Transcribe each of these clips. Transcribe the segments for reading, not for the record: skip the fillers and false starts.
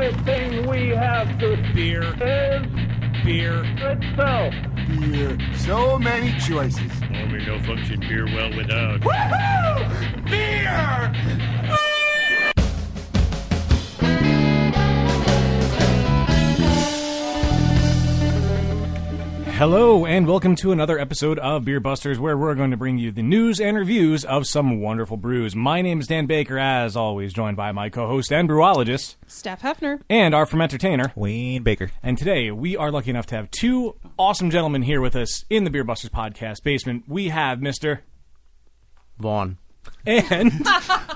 only thing we have to Beer. is Beer. itself. Beer. So many choices. Only no function beer well without. Woohoo! Beer! Hello, and welcome to another episode of Beer Busters, where we're going to bring you the news and reviews of some wonderful brews. My name is Dan Baker, as always, joined by my co-host and brewologist, Steph Hefner, and our fermentertainer, Wayne Baker. And today, we are lucky enough to have two awesome gentlemen here with us in the Beer Busters podcast basement. We have Mr. Vaughn. And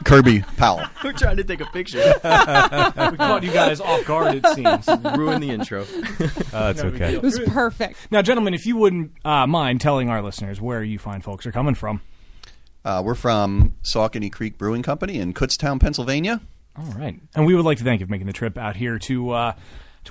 Kirby. Powell. We're trying to take a picture. we caught you guys off guard, it seems. Ruin the intro. That's okay. It was perfect. Now, gentlemen, if you wouldn't mind telling our listeners where you fine folks are coming from. We're from Saucony Creek Brewing Company in Kutztown, Pennsylvania. All right. And we would like to thank you for making the trip out here to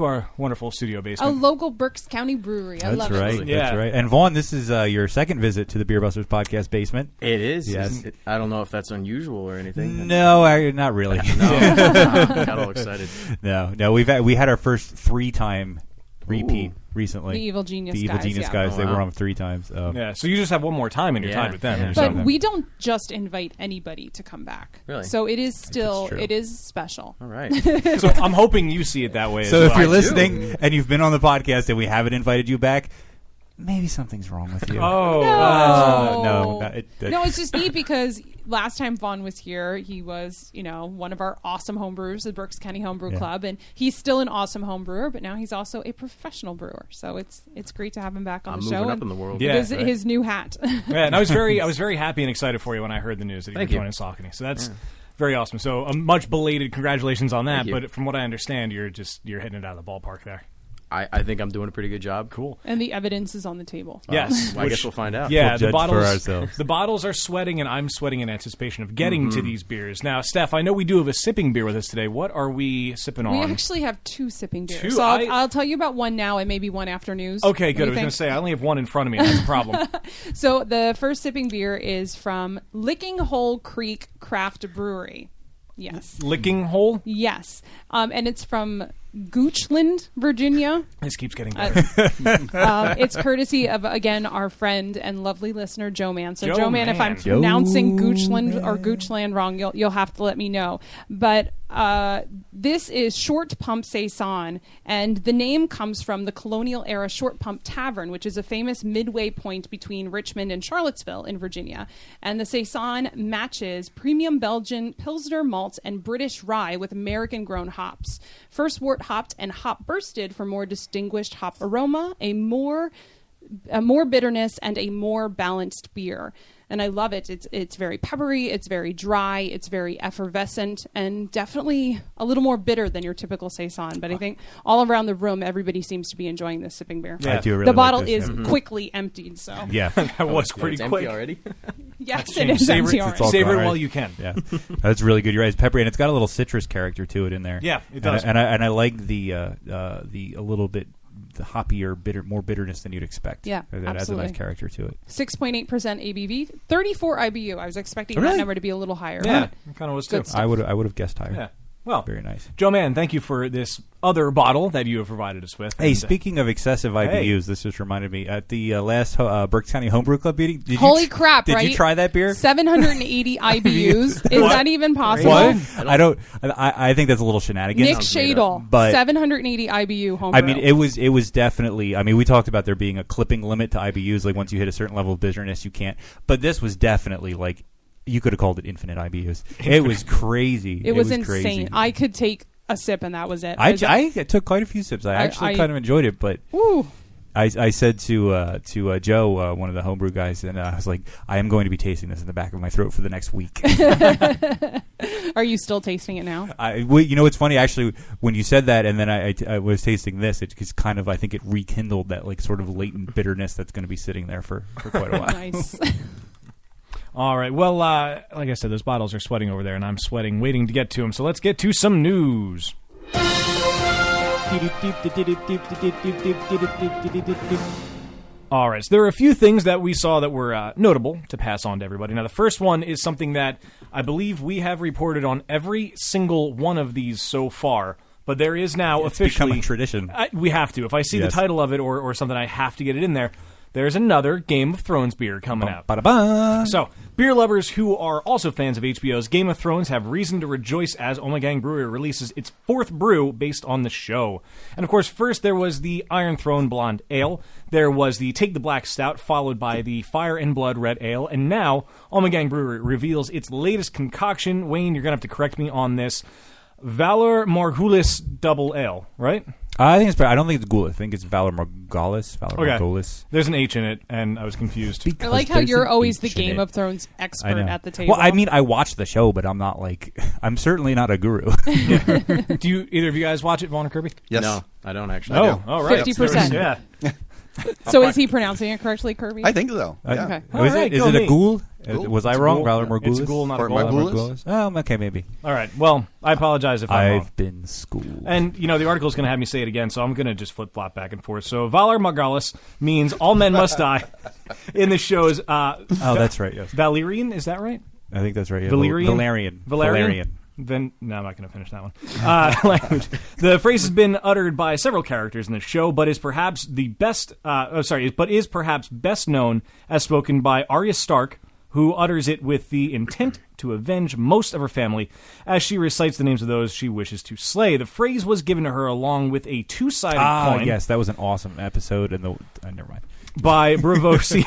our wonderful studio A basement. local Berks County brewery. I love it. Yeah. That's right. And Vaughn, this is your second visit to the Beer Busters podcast basement. It is. Yes. I don't know if that's unusual or anything. No, not really. No. Got all excited. No. We had our first 3-time repeat recently. The Evil Genius The Evil guys, Genius yeah. guys. Oh, They wow. were on 3 times. Yeah, so you just have one more time in your time with them. Yeah. or But something. we don't just invite anybody to come back. Really? So it is still, That's true. it is special. All right. So I'm hoping you see it that way So as if well. you're listening and you've been on the podcast and we haven't invited you back, maybe something's wrong with you. Oh. No. No, It's just neat because last time Vaughn was here, he was, one of our awesome homebrewers, the Berks County Homebrew Club, and he's still an awesome homebrewer, but now he's also a professional brewer. So it's great to have him back on I'm the show. moving up and in the world. Yeah. it is his new hat. Yeah, and I was very happy and excited for you when I heard the news that you were Thank you. joining Saucony. So that's very awesome. So a much belated congratulations on that. Thank you. But from what I understand, you're hitting it out of the ballpark there. I think I'm doing a pretty good job. Cool. And the evidence is on the table. Yes. I guess we'll find out. Yeah, We'll the judge bottles. for ourselves. The bottles are sweating, and I'm sweating in anticipation of getting to these beers. Now, Steph, I know we do have a sipping beer with us today. What are we sipping We on? actually have 2 sipping beers. Two? So I'll tell you about one now and maybe one after news. Okay, good. What I do was you going to think? say, I only have one in front of me, and that's a problem. So the first sipping beer is from Licking Hole Creek Craft Brewery. Yes. Licking Hole? Yes. And it's from Goochland, Virginia. This keeps getting better. It's courtesy of, again, our friend and lovely listener, Joe Mann. So, Joe Joe Mann, if I'm Mann. pronouncing Goochland or Goochland wrong, you'll have to let me know. But this is Short Pump Saison, and the name comes from the colonial-era Short Pump Tavern, which is a famous midway point between Richmond and Charlottesville in Virginia. And the Saison matches premium Belgian Pilsner malts and British rye with American-grown hops. First wort hopped and hop bursted for more distinguished hop aroma, a more bitterness, and a more balanced beer. And I love it. It's very peppery, it's very dry, it's very effervescent, and definitely a little more bitter than your typical Saison. But I think all around the room, everybody seems to be enjoying this sipping beer. Yeah. I do really The like bottle this, is yeah. quickly emptied, so Yeah. That was It's pretty empty quick. already. yes, it is Savor empty it, already. all savor it gone, while right? you can. Yeah, that's really good. You're right. It's peppery, and it's got a little citrus character to it in there. Yeah, it does. And I like the a little bit the hoppier, more bitterness than you'd expect. Yeah, that adds a absolutely. nice character to it. 6.8% ABV, 34 IBU. I was expecting that Really? number to be a little higher. Yeah, but it kind of was too. Good stuff. I would have guessed higher. Yeah. Well, Very nice. Joe Mann, thank you for this other bottle that you have provided us with. Hey, And, speaking of excessive IBUs, this just reminded me at the last Berks County Homebrew Club meeting. Did Holy you crap! Did right? you try that beer? 780 IBUs. Is that even possible? What? I think that's a little shenanigans. Nick Shadle, But 780 IBU homebrew. I mean, it was definitely. I mean, we talked about there being a clipping limit to IBUs. Like once you hit a certain level of bitterness, you can't. But this was definitely like you could have called it infinite IBUs. It was crazy. It was insane. Crazy. I could take a sip and that was it. I took quite a few sips. I actually kind of enjoyed it, but Woo. I said to Joe, one of the homebrew guys, and I was like, I am going to be tasting this in the back of my throat for the next week. Are you still tasting it now? You know, it's funny actually when you said that, and then I was tasting this. It just kind of, I think it rekindled that like sort of latent bitterness that's going to be sitting there for quite a while. Nice. All right. Well, like I said, those bottles are sweating over there, and I'm sweating waiting to get to them. So let's get to some news. All right, so there are a few things that we saw that were notable to pass on to everybody. Now, the first one is something that I believe we have reported on every single one of these so far, but there is now It's officially become a tradition. We have to. If I see the Yes. title of it or something, I have to get it in there. There's another Game of Thrones beer coming out. Ba-da-ba. So, beer lovers who are also fans of HBO's Game of Thrones have reason to rejoice as Omegang Brewery releases its 4th brew based on the show. And of course, first there was the Iron Throne Blonde Ale, there was the Take the Black Stout, followed by the Fire and Blood Red Ale, and now Omegang Brewery reveals its latest concoction. Wayne, you're going to have to correct me on this. Valor Margulis Double Ale, right? I think it's. I don't think it's Goulis. I think it's Valor Margulis. Margulis. There's an H in it, and I was confused. I like how There's you're an always the H in Game it. of Thrones I expert know. at the table. Well, I mean, I watch the show, but I'm not like. I'm certainly not a guru. Do you either of you guys watch it, Vaughn or Kirby? Yes. No, I don't actually. Oh, all right. 50%. Yeah. So is he pronouncing it correctly, Kirby? I think so. Yeah. Okay. Oh, is All right, it? Is go it a me. ghoul? Ghoul. Was I It's a wrong? ghoul. Valor Margulis. It's a ghoul, not a Or ghoul. Margulis? Okay, maybe. All right. Well, I apologize if I'm wrong. I've been schooled. And, the article is going to have me say it again, so I'm going to just flip-flop back and forth. So, Valar Morghulis means all men must die in the show's oh, that's right. Yes, Valyrian, is that right? I think that's right. Yeah. Valyrian? Valerian. Then, no, I'm not going to finish that one. Language. The phrase has been uttered by several characters in the show, but is perhaps best known as spoken by Arya Stark, who utters it with the intent to avenge most of her family as she recites the names of those she wishes to slay. The phrase was given to her along with a two-sided coin. Yes, that was an awesome episode. And never mind. By Bravosi,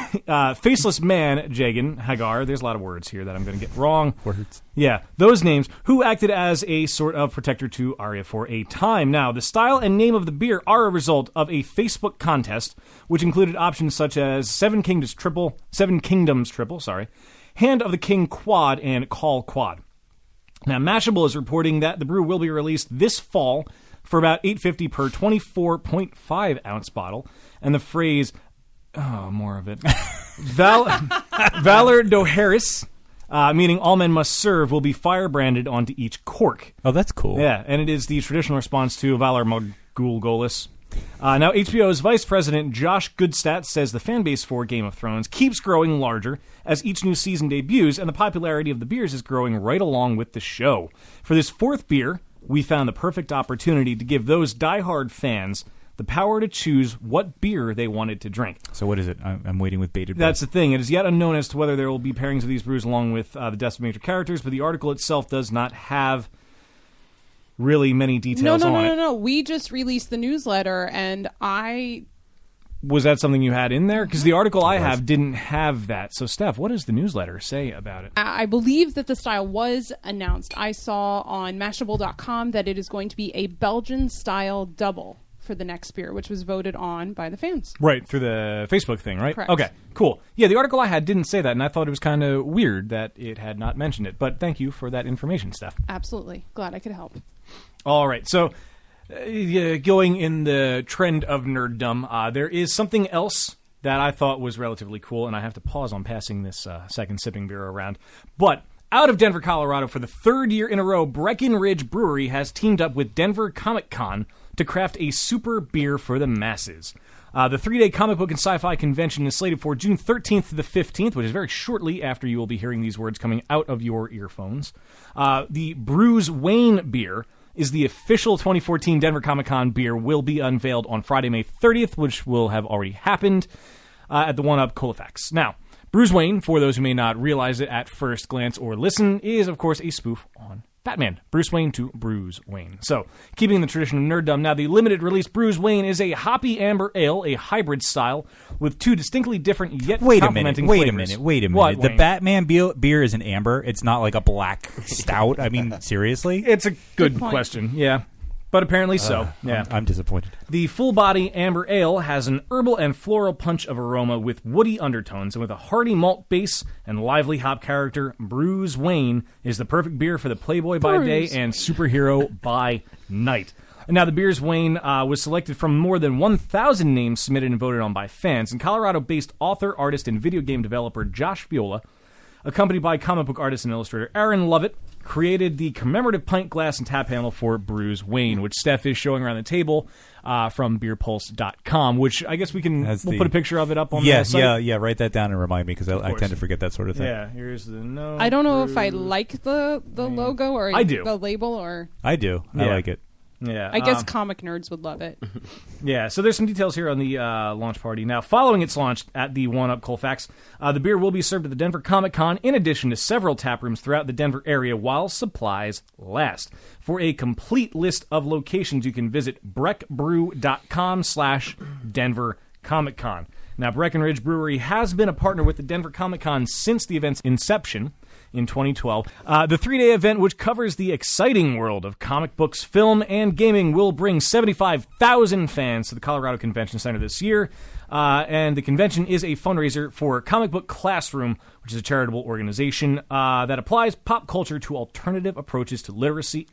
Faceless Man, Jagan, Hagar. There's a lot of words here that I'm going to get wrong. Words. Yeah, those names, who acted as a sort of protector to Arya for a time. Now, the style and name of the beer are a result of a Facebook contest, which included options such as Seven Kingdoms Triple, Hand of the King Quad, and Call Quad. Now, Mashable is reporting that the brew will be released this fall for about $8.50 per 24.5 ounce bottle, and the phrase, more of it, Valor Doharis, meaning all men must serve, will be fire-branded onto each cork. Oh, that's cool. Yeah, and it is the traditional response to Valor Morghulis. Now, HBO's Vice President Josh Goodstadt says the fan base for Game of Thrones keeps growing larger as each new season debuts, and the popularity of the beers is growing right along with the show. For this 4th beer, we found the perfect opportunity to give those diehard fans the power to choose what beer they wanted to drink. So what is it? I'm waiting with bated breath. That's the thing. It is yet unknown as to whether there will be pairings of these brews along with the deaths of major characters, but the article itself does not have really many details on it. No. We just released the newsletter, and Was that something you had in there? Because the article I have didn't have that. So, Steph, what does the newsletter say about it? I believe that the style was announced. I saw on Mashable.com that it is going to be a Belgian-style double for the next beer, which was voted on by the fans. Right, through the Facebook thing, right? Correct. Okay, cool. Yeah, the article I had didn't say that, and I thought it was kind of weird that it had not mentioned it. But thank you for that information, Steph. Absolutely. Glad I could help. All right, so going in the trend of nerddom, there is something else that I thought was relatively cool, and I have to pause on passing this second sipping beer around. But out of Denver, Colorado, for the 3rd year in a row, Breckenridge Brewery has teamed up with Denver Comic Con to craft a super beer for the masses. The 3-day comic book and sci-fi convention is slated for June 13th to the 15th, which is very shortly after you will be hearing these words coming out of your earphones. The Brews Wayne beer is the official 2014 Denver Comic Con beer, will be unveiled on Friday, May 30th, which will have already happened at the One-Up Colfax. Now, Brews Wayne, for those who may not realize it at first glance or listen, is, of course, a spoof on Batman. Bruce Wayne to Brews Wayne. So, keeping the tradition of nerddom, now the limited release Brews Wayne is a hoppy amber ale, a hybrid style, with 2 distinctly different yet complementing flavors. Wait a minute. What, The Wayne? Batman beer is an amber. It's not like a black stout. I mean, seriously? It's a good point. question, yeah. But apparently so, yeah. I'm disappointed. The full-body amber ale has an herbal and floral punch of aroma with woody undertones, and with a hearty malt base and lively hop character, Brews Wayne is the perfect beer for the playboy by day and superhero by night. And now the Beers Wayne was selected from more than 1,000 names submitted and voted on by fans, and Colorado-based author, artist, and video game developer Josh Viola, accompanied by comic book artist and illustrator Aaron Lovett, created the commemorative pint glass and tap handle for Brews Wayne, which Steph is showing around the table from beerpulse.com, which I guess we'll put a picture of it up on the site. Yeah, write that down and remind me, because I tend to forget that sort of thing. Yeah, here's the note. I don't know if I like the logo or I do. the label or... I do. Yeah. I like it. Yeah, I guess comic nerds would love it. Yeah, so there's some details here on the launch party. Now, following its launch at the 1UP Colfax, the beer will be served at the Denver Comic Con in addition to several tap rooms throughout the Denver area while supplies last. For a complete list of locations, you can visit breckbrew.com/Denver Comic Con. Now, Breckenridge Brewery has been a partner with the Denver Comic Con since the event's inception in 2012. The three-day event, which covers the exciting world of comic books, film, and gaming, will bring 75,000 fans to the Colorado Convention Center this year. And the convention is a fundraiser for Comic Book Classroom, which is a charitable organization that applies pop culture to alternative approaches to literacy,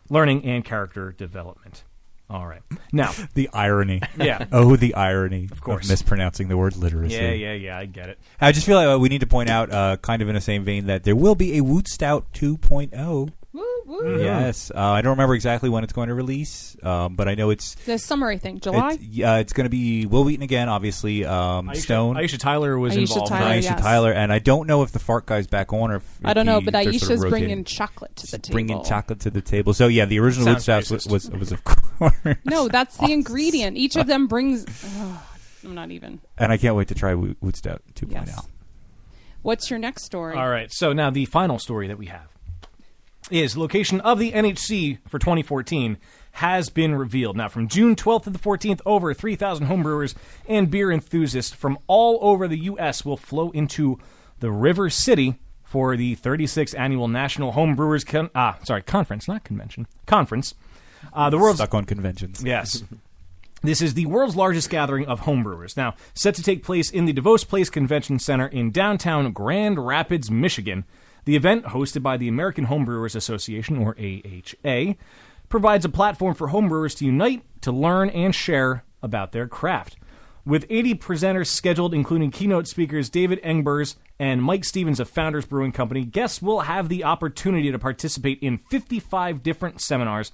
learning, and character development. All right. Now, the irony. Yeah. Oh, the irony of course. Mispronouncing the word literacy. Yeah, I get it. I just feel like we need to point out, kind of in the same vein, that there will be a Woot Stout 2.0. Woo, woo. Yes. I don't remember exactly when it's going to release, but I know it's... The summer, I think. July? It's going to be Will Wheaton again, obviously. Stone. Aisha Tyler was involved. Aisha Tyler. And I don't know if the Fart Guy's back on or if I don't know, but they're Aisha's sort of bringing chocolate to the table. Bringing chocolate to the table. So, yeah, the original Woot Stout was of course... No, that's the ingredient. Each of them brings... I'm not even... And I can't wait to try Woot Stout 2.0. Yes. What's your next story? All right, so now the final story that we have is location of the NHC for 2014 has been revealed. Now, from June 12th to the 14th, over 3,000 homebrewers and beer enthusiasts from all over the U.S. will flow into the River City for the 36th Annual National Homebrewers Conference, not convention, conference. The world's stuck on conventions. Yes. This is the world's largest gathering of homebrewers. Now, set to take place in the DeVos Place Convention Center in downtown Grand Rapids, Michigan. The event, hosted by the American Homebrewers Association, or AHA, provides a platform for homebrewers to unite, to learn, and share about their craft. With 80 presenters scheduled, including keynote speakers David Engbers and Mike Stevens of Founders Brewing Company, guests will have the opportunity to participate in 55 different seminars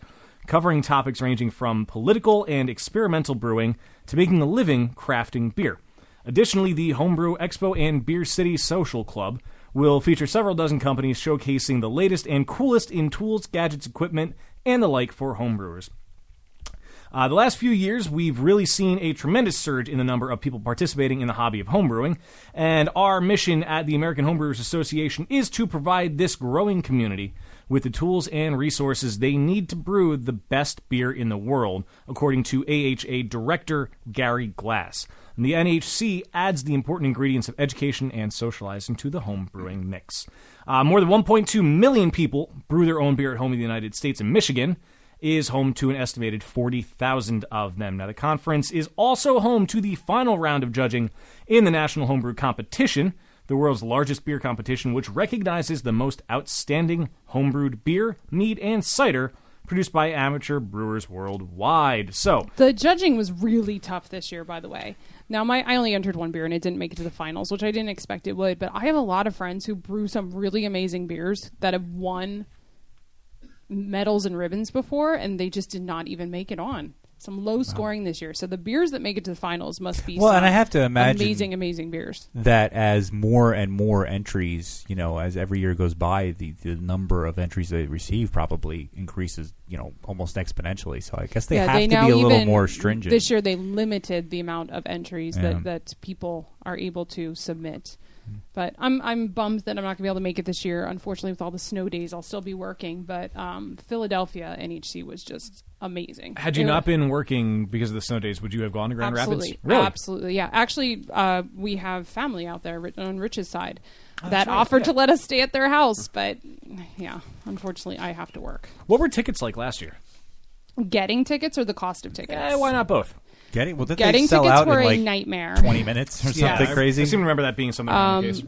covering topics ranging from political and experimental brewing to making a living crafting beer. Additionally, the Homebrew Expo and Beer City Social Club will feature several dozen companies showcasing the latest and coolest in tools, gadgets, equipment, and the like for homebrewers. The last few years, we've really seen a tremendous surge in the number of people participating in the hobby of homebrewing, and our mission at the American Homebrewers Association is to provide this growing community with the tools and resources they need to brew the best beer in the world, according to AHA Director Gary Glass. And the NHC adds the important ingredients of education and socializing to the home brewing mix. More than 1.2 million people brew their own beer at home in the United States, and Michigan is home to an estimated 40,000 of them. Now, the conference is also home to the final round of judging in the National Homebrew Competition, the world's largest beer competition, which recognizes the most outstanding homebrewed beer, mead, and cider produced by amateur brewers worldwide. So the judging was really tough this year, by the way. Now, I only entered one beer, and it didn't make it to the finals, which I didn't expect it would, but I have a lot of friends who brew some really amazing beers that have won medals and ribbons before, and they just did not even make it on. Some low scoring this year. So the beers that make it to the finals must be and I have to imagine amazing beers. That as more and more entries, as every year goes by, the number of entries they receive probably increases, almost exponentially. So I guess they have to be a little more stringent. This year they limited the amount of entries that people are able to submit. But I'm bummed that I'm not going to be able to make it this year. Unfortunately, with all the snow days, I'll still be working. But Philadelphia NHC was just amazing. Had you not been working because of the snow days, would you have gone to Grand Rapids? Really? Absolutely, yeah. Actually, we have family out there on Rich's side that offered to let us stay at their house. But, yeah, unfortunately, I have to work. What were tickets like last year? Getting tickets or the cost of tickets? Why not both? Getting tickets were a nightmare. 20 minutes or something crazy. I seem to remember that being something the case.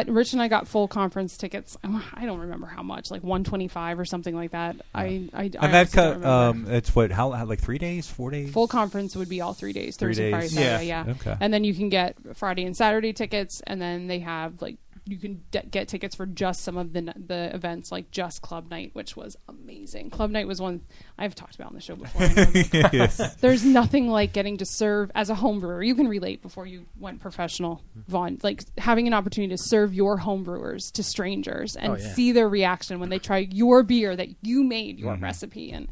Rich and I got full conference tickets. I don't remember how much, like $125 or something like that. And it's what? How like 3 days, 4 days? Full conference would be all 3 days, Thursday, Friday, Saturday. Yeah. Okay. And then you can get Friday and Saturday tickets, and then they have like you can get tickets for just some of the events, like just Club Night, which was amazing. Club Night was one I've talked about on the show before. Yes. There's nothing like getting to serve as a home brewer. You can relate before you went professional, Vaughn. Like having an opportunity to serve your home brewers to strangers and see their reaction when they try your beer that you made your recipe. And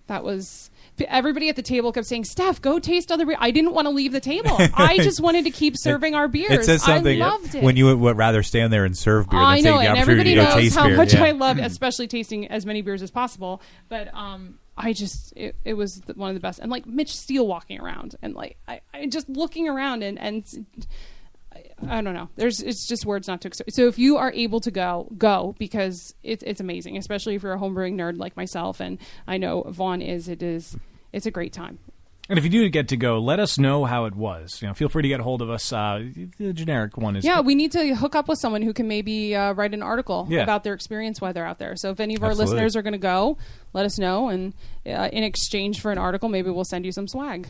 that was... Everybody at the table kept saying, Steph, go taste other beer. I didn't want to leave the table. I just wanted to keep serving our beers. It says something I loved it. when you would rather stand there and serve beer I than know, take the and opportunity everybody to go knows taste how beer. much Yeah. I love, especially tasting as many beers as possible. But I just, it was one of the best. And like Mitch Steele walking around and like, I just looking around and I don't know. It's just words not to express. So if you are able to go because it's amazing, especially if you're a homebrewing nerd like myself, and I know Vaughn is. It's a great time. And if you do get to go, let us know how it was. Feel free to get a hold of us. The generic one is... Yeah, we need to hook up with someone who can maybe write an article about their experience while they're out there. So if any of our listeners are going to go, let us know. And in exchange for an article, maybe we'll send you some swag.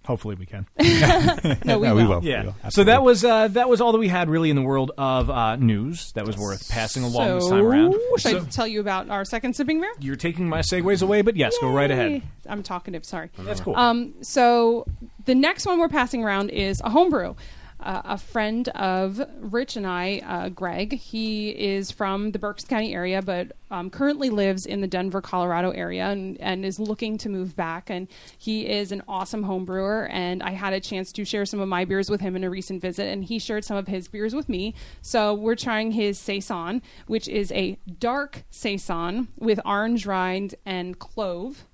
Hopefully we can. No, we will. Yeah. We will. So that was all that we had really in the world of news that was worth passing along this time around. Should I tell you about our second sipping beer? You're taking my segues away, but yes, go right ahead. I'm talkative, sorry. That's cool. So the next one we're passing around is a homebrew. A friend of Rich and I, Greg, he is from the Berks County area, but currently lives in the Denver, Colorado area and is looking to move back. And he is an awesome home brewer, and I had a chance to share some of my beers with him in a recent visit, and he shared some of his beers with me. So we're trying his Saison, which is a dark Saison with orange rind and clove.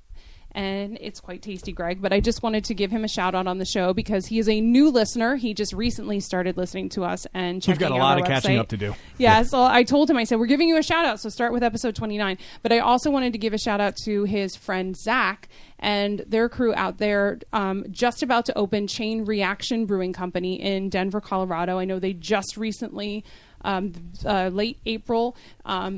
And it's quite tasty, Greg. But I just wanted to give him a shout out on the show because he is a new listener. He just recently started listening to us and checking out You've got a lot our of catching website. up to do. Yeah, so I told him, I said, we're giving you a shout out, so start with episode 29. But I also wanted to give a shout out to his friend Zach and their crew out there, just about to open Chain Reaction Brewing Company in Denver, Colorado. I know they just recently... late April,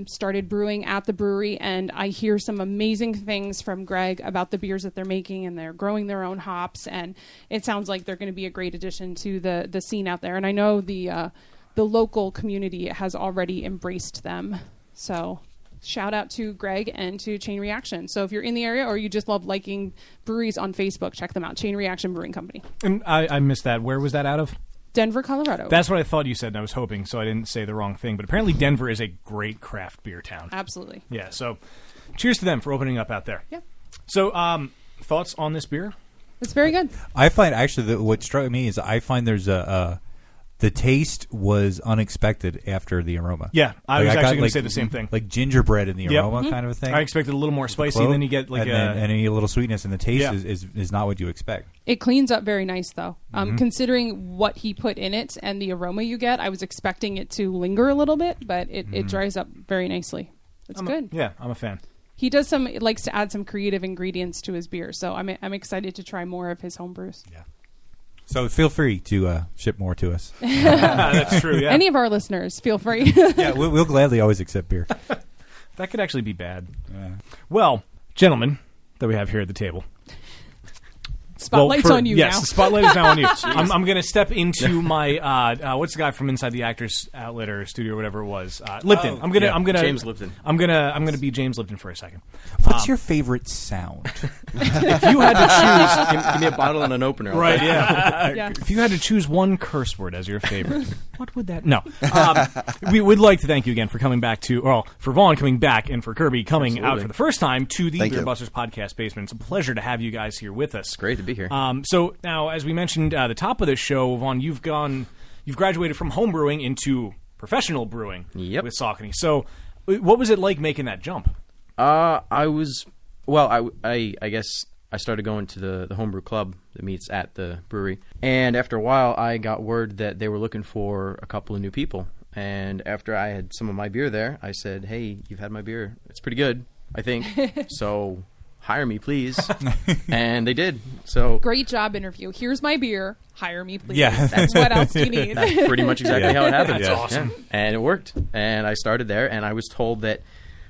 started brewing at the brewery, and I hear some amazing things from Greg about the beers that they're making, and they're growing their own hops, and it sounds like they're going to be a great addition to the scene out there. And I know the local community has already embraced them. So shout out to Greg and to Chain Reaction. So if you're in the area or you just love liking breweries on Facebook, check them out. Chain Reaction Brewing Company. And I missed that. Where was that out of? Denver, Colorado. That's what I thought you said, and I was hoping, so I didn't say the wrong thing. But apparently Denver is a great craft beer town. Absolutely. Yeah, so cheers to them for opening up out there. Yeah. So thoughts on this beer? It's very good. I find actually that what struck me is I find there's the taste was unexpected after the aroma. Yeah, I was got, actually going to say the same thing. Like gingerbread in the aroma kind of a thing. I expected a little more spicy, Clove, and then you get like and then you get a little sweetness, and the taste is not what you expect. It cleans up very nice, though. Considering what he put in it and the aroma you get, I was expecting it to linger a little bit, but it dries up very nicely. It's good. I'm a fan. He does likes to add some creative ingredients to his beer, so I'm excited to try more of his home brews. Yeah. So feel free to ship more to us. That's true, yeah. Any of our listeners, feel free. Yeah, we'll gladly always accept beer. That could actually be bad. Yeah. Well, gentlemen that we have here at the table. Spotlight's on you now. Yes, the spotlight is now on you. I'm going to step into my what's the guy from inside the Actors Outlet or studio or whatever it was, Lipton. I'm gonna James Lipton. I'm gonna be James Lipton for a second. What's your favorite sound? If you had to choose, Give me a bottle and an opener. right? Yeah. Yeah. If you had to choose one curse word as your favorite, what would that? No. We would like to thank you again for coming back for Vaughn coming back and for Kirby coming out for the first time to the Thank Beer you. Busters podcast basement. It's a pleasure to have you guys here with us. It's great to be here. So now, as we mentioned at the top of the show, Vaughn, you've graduated from home brewing into professional brewing with Saucony. So what was it like making that jump? I guess I started going to the homebrew club that meets at the brewery. And after a while, I got word that they were looking for a couple of new people. And after I had some of my beer there, I said, hey, you've had my beer. It's pretty good, I think. So hire me, please. And they did. So Great job interview. Here's my beer. Hire me, please. Yeah. That's what else do you need? that's pretty much exactly how it happened. That's awesome. Yeah. And it worked. And I started there, and I was told that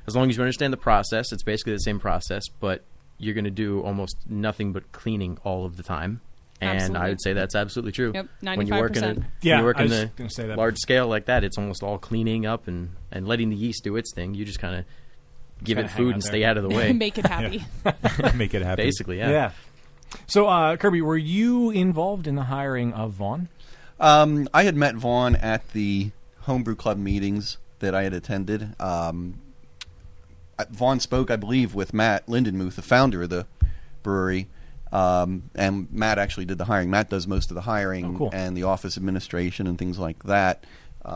as long as you understand the process, it's basically the same process, but you're going to do almost nothing but cleaning all of the time. And Absolutely. I would say that's absolutely true. Yep, When you work in 95%. Yeah, when you work I in was a gonna say that. large scale like that, it's almost all cleaning up and letting the yeast do its thing. You just kind of give Kinda it hang food out and there. stay out of the way. Make it happy. Make it happen. Basically, yeah. Yeah. So, Kirby, were you involved in the hiring of Vaughn? I had met Vaughn at the homebrew club meetings that I had attended. Vaughn spoke, I believe, with Matt Lindenmuth, the founder of the brewery, and Matt actually did the hiring. Matt does most of the hiring cool. and the office administration and things like that.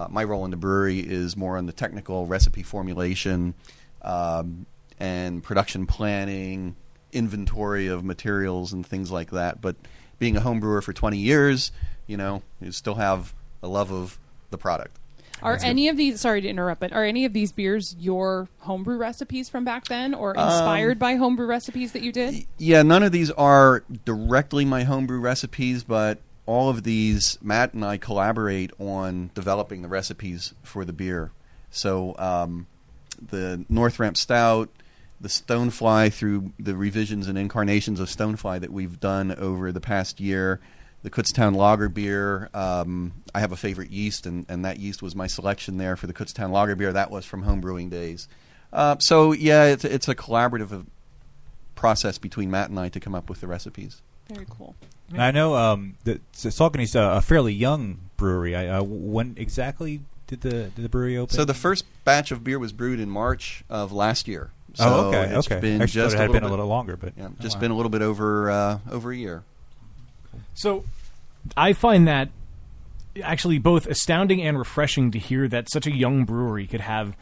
My role in the brewery is more on the technical recipe formulation and production planning, inventory of materials and things like that. But being a home brewer for 20 years, you still have a love of the product. Are any of these, sorry to interrupt, but are any of these beers your homebrew recipes from back then or inspired by homebrew recipes that you did? Yeah, none of these are directly my homebrew recipes, but all of these, Matt and I collaborate on developing the recipes for the beer. So the North Ramp Stout, the Stonefly, through the revisions and incarnations of Stonefly that we've done over the past year, the Kutztown Lager beer. I have a favorite yeast, and that yeast was my selection there for the Kutztown Lager beer. That was from homebrewing days. So, yeah, it's a collaborative process between Matt and I to come up with the recipes. Very cool. I know that Saucony's a fairly young brewery. When exactly did the brewery open? So the first batch of beer was brewed in March of last year. So okay. It's been Actually, just it had a been little a little longer, but yeah, just been a little bit over a year. So, I find that actually both astounding and refreshing to hear that such a young brewery could have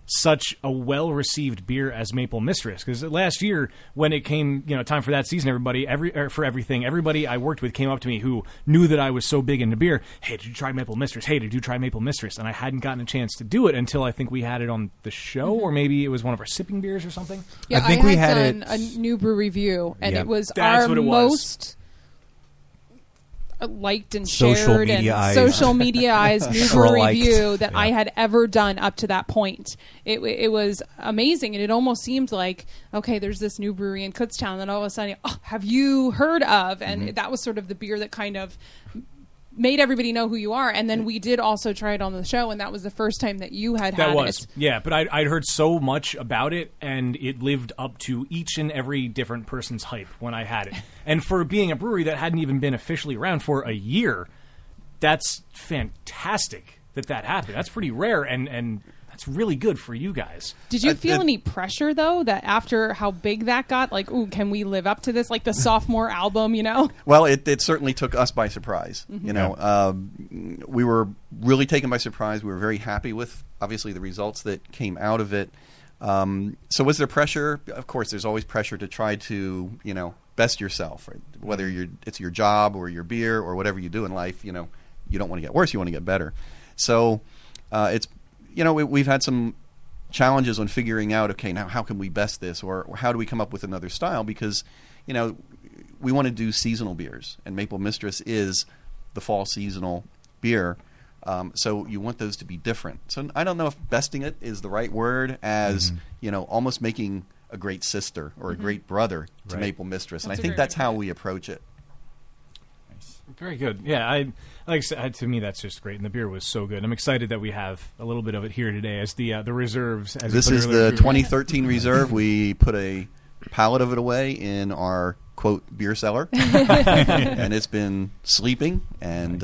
such a well-received beer as Maple Mistress. Because last year, when it came, time for that season, everybody I worked with came up to me who knew that I was so big into beer. Hey, did you try Maple Mistress? Hey, did you try Maple Mistress? And I hadn't gotten a chance to do it until I think we had it on the show, or maybe it was one of our sipping beers or something. Yeah, I think we had done it- a new brew review, and Yeah. it was That's our what it was. most liked and Social shared media and eyes. social mediaized new brew Liked. review that Yeah. I had ever done up to that point. It was amazing, and it almost seemed like, okay, there's this new brewery in Kutztown, and all of a sudden, have you heard of? And that was sort of the beer that kind of made everybody know who you are. And then we did also try it on the show, and that was the first time that you had That had was, it. yeah. But I'd heard so much about it, and it lived up to each and every different person's hype when I had it. And for being a brewery that hadn't even been officially around for a year, that's fantastic that happened. That's pretty rare, and that's really good for you guys. Did you feel any pressure, though, that after how big that got, like, ooh, can we live up to this? Like the sophomore album, Well, it certainly took us by surprise. We were really taken by surprise. We were very happy with, obviously, the results that came out of it. So was there pressure? Of course, there's always pressure to try to, best yourself, right? Whether it's your job or your beer or whatever you do in life, you don't want to get worse, you want to get better. So it's, we've had some challenges on figuring out, okay, now how can we best this, or how do we come up with another style? Because, we want to do seasonal beers, and Maple Mistress is the fall seasonal beer. So you want those to be different. So I don't know if besting it is the right word, as almost making a great sister or a great brother to Right. Maple Mistress, and I That's a think very that's good how point. we approach it. Very good. Yeah, like I said, to me, that's just great. And the beer was so good. I'm excited that we have a little bit of it here today as the reserves. As This you put is earlier. the 2013 reserve. We put a pallet of it away in our quote beer cellar, and it's been sleeping, and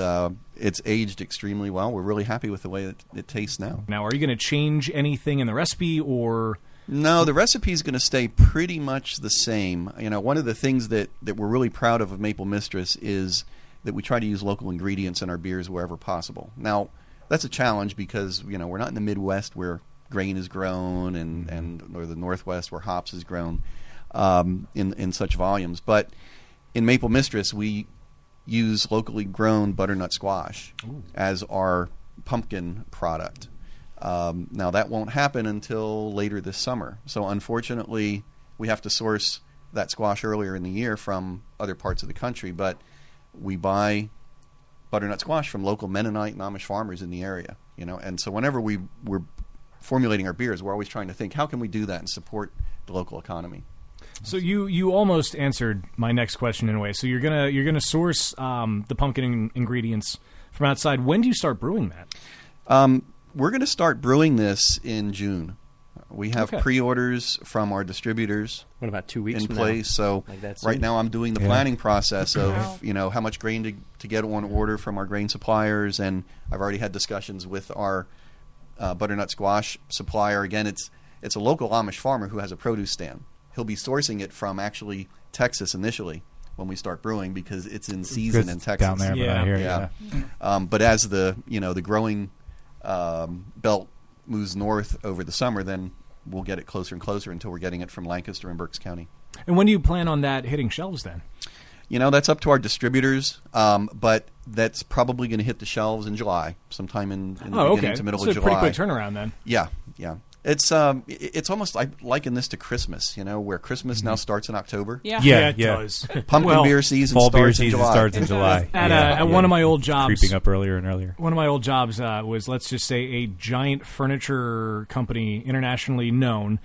it's aged extremely well. We're really happy with the way it tastes now. Now, are you going to change anything in the recipe, or No, the recipe is going to stay pretty much the same. One of the things that we're really proud of Maple Mistress is that we try to use local ingredients in our beers wherever possible. Now, that's a challenge because we're not in the Midwest where grain is grown, and or the Northwest where hops is grown in such volumes. But in Maple Mistress, we use locally grown butternut squash as our pumpkin product. Now, that won't happen until later this summer. So, unfortunately, we have to source that squash earlier in the year from other parts of the country. But we buy butternut squash from local Mennonite and Amish farmers in the area. And so whenever we're formulating our beers, we're always trying to think, how can we do that and support the local economy? So you almost answered my next question in a way. So you're gonna source the pumpkin ingredients from outside. When do you start brewing that? We're going to start brewing this in June. We have Okay. pre-orders from our distributors What about 2 weeks in from place. So Like that right soon? now I'm doing the planning process of how much grain to get on order from our grain suppliers, and I've already had discussions with our butternut squash supplier. Again, it's a local Amish farmer who has a produce stand. He'll be sourcing it from actually Texas initially when we start brewing because it's in season in Texas. down there. Yeah. But I hear Yeah. But as the growing belt moves north over the summer, then we'll get it closer and closer until we're getting it from Lancaster and Berks County. And when do you plan on that hitting shelves then? That's up to our distributors, but that's probably going to hit the shelves in July, sometime in the beginning to middle so of July. Pretty quick turnaround then. Yeah. It's almost like liken this to Christmas, where Christmas now starts in October. Yeah. Yeah. it does. Pumpkin beer season Fall beer starts in season July. starts in July. At one of my old jobs, creeping up earlier and earlier. one of my old jobs was, let's just say, a giant furniture company, internationally known.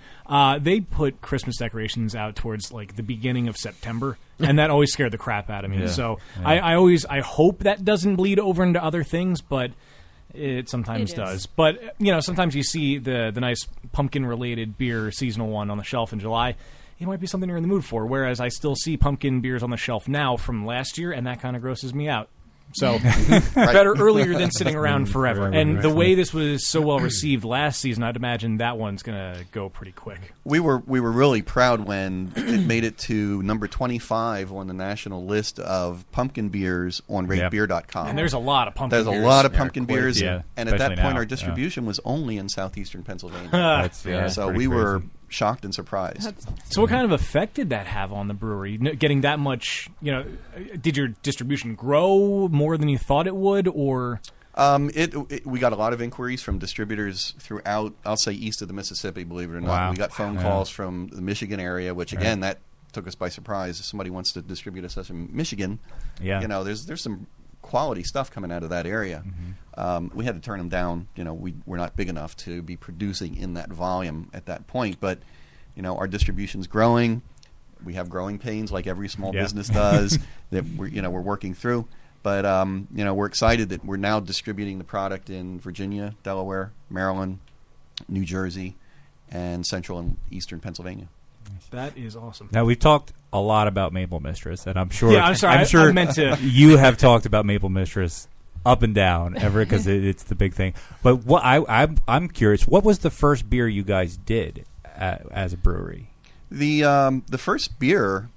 They put Christmas decorations out towards like the beginning of September, and that always scared the crap out of me. Yeah. So Yeah. I hope that doesn't bleed over into other things, but it sometimes It is. does. But sometimes you see the nice pumpkin related beer seasonal one on the shelf in July. It might be something you're in the mood for. Whereas I still see pumpkin beers on the shelf now from last year, and that kind of grosses me out. So better earlier than sitting around forever. Forever, And the right. way this was so well received last season, I'd imagine that one's going to go pretty quick. We were really proud when it made it to number 25 on the national list of pumpkin beers on ratebeer.com. And there's a lot of pumpkin There's beers. a lot of Yeah, pumpkin quite a beers, few. Yeah, and at that especially point now, our distribution was only in southeastern Pennsylvania. That's, So pretty we were crazy. shocked and surprised. So what kind of effect did that have on the brewery? Getting that much, did your distribution grow more than you thought it would, or? We got a lot of inquiries from distributors throughout, I'll say, east of the Mississippi, believe it or not. Wow. We got phone Yeah. calls from the Michigan area, which, again, that took us by surprise. If somebody wants to distribute us from Michigan, Yeah. there's some quality stuff coming out of that area. We had to turn them down. We're not big enough to be producing in that volume at that point. But, our distribution's growing. We have growing pains like every small Yeah. business does that we're working through. But we're excited that we're now distributing the product in Virginia, Delaware, Maryland, New Jersey, and central and eastern Pennsylvania. That is awesome. Now we've talked a lot about Maple Mistress, and I'm sure. Yeah, I'm sorry. I'm sure I meant to. you have talked about Maple Mistress up and down ever because it's the big thing. But what I'm curious, what was the first beer you guys did as a brewery? The first beer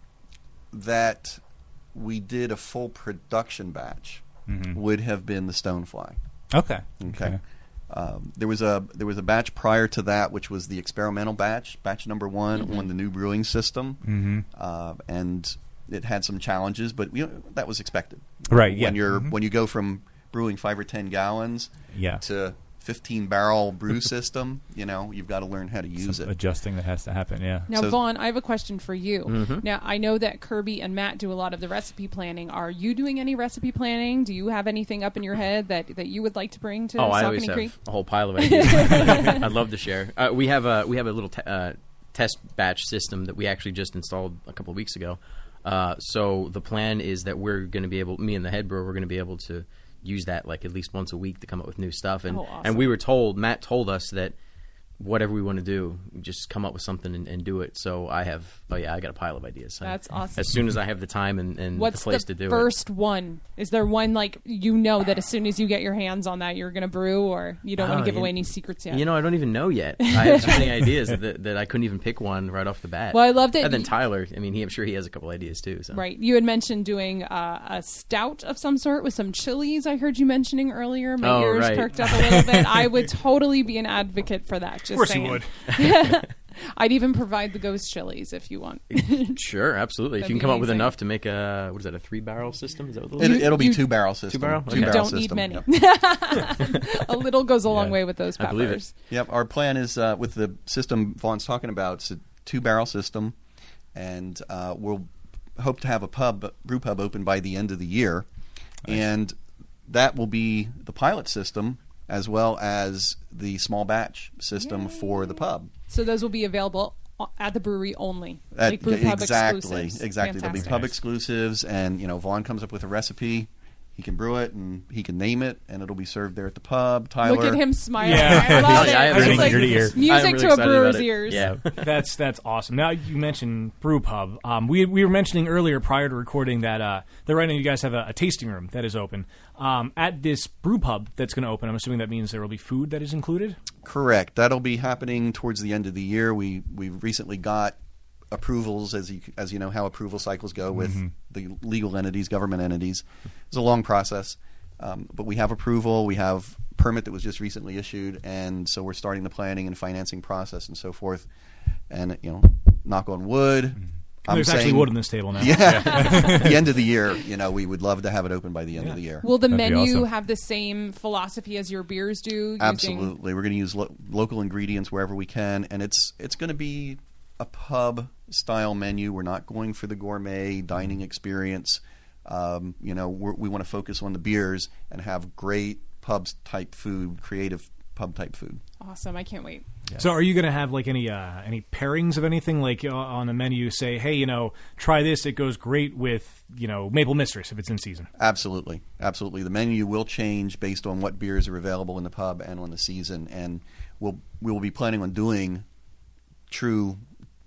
that we did a full production batch would have been the Stonefly. Okay. Okay. There was a batch prior to that, which was the experimental batch number 1 on the new brewing system, and it had some challenges, but that was expected. Right. Yeah. When you go from brewing 5 or 10 gallons Yeah. to 15-barrel brew system, you've got to learn how to use Some it. adjusting that has to happen. Yeah. Now, So- Vaughn, I have a question for you. Now, I know that Kirby and Matt do a lot of the recipe planning. Are you doing any recipe planning? Do you have anything up in your head that you would like to bring to I always Saucony have Creek? a whole pile of ideas. I'd love to share. We have a little test batch system that we actually just installed a couple of weeks ago. So the plan is that we're going to be able, me and the head brewer, we're going to be able to use that like at least once a week to come up with new stuff. And awesome. and we were told, Matt told us that whatever we want to do, just come up with something and do it. So I got a pile of ideas. That's awesome. As soon as I have the time and What's the place the to do first one? Is there one that as soon as you get your hands on that you're going to brew, or you don't want to give away any secrets yet? it. I don't even know yet. I have so many ideas that I couldn't even pick one right off the bat. Well, I loved it. And then Tyler, I'm sure he has a couple ideas too. So. Right. You had mentioned doing a stout of some sort with some chilies. I heard you mentioning earlier. My ears right. perked up a little bit. I would totally be an advocate for that. Just Of course saying. you would. I'd even provide the ghost chilies if you want. Sure, absolutely. If That'd you can be come up with amazing. enough to make a 2-barrel system? Is that what those It'll be you- 2-barrel system. 2-barrel? Okay. Two-barrel Don't need system. many. Yep. A little goes a long Yeah. way with those I believe it. peppers. Yep, our plan is with the system Vaughn's talking about. It's a 2-barrel system, and we'll hope to have a brew pub open by the end of the year, and that will be the pilot system as well as the small batch system for the pub. So those will be available at the brewery only, At- like brew pub exactly, exclusives. exactly. There'll be Fantastic. pub exclusives, and Vaughn comes up with a recipe. He can brew it and he can name it, and it'll be served there at the pub. Tyler, Look at him smiling. Yeah. I love it. Yeah, I have It's really like ear to ear. I'm music really to a excited brewer's about it. ears. Yeah. That's awesome. Now you mentioned brew pub. We were mentioning earlier prior to recording that right now you guys have a tasting room that is open at this brew pub that's going to open. I'm assuming that means there will be food that is included. Correct. That'll be happening towards the end of the year. We recently got approvals, as you know how approval cycles go with the legal entities, government entities. It's a long process, but we have approval. We have permit that was just recently issued, and so we're starting the planning and financing process and so forth. And knock on wood. There's actually wood on this table now. Yeah, the end of the year. We would love to have it open by the end of the year. Will the That'd be menu awesome. have the same philosophy as your beers do? using- Absolutely, we're going to use local ingredients wherever we can, and it's going to be a pub style menu. We're not going for the gourmet dining experience. We want to focus on the beers and have great pub type food, creative pub type food. Awesome! I can't wait. So are you going to have like any pairings of anything, like on the menu? Say, hey, try this. It goes great with Maple Mistress if it's in season. Absolutely. The menu will change based on what beers are available in the pub and on the season, and we will be planning on doing true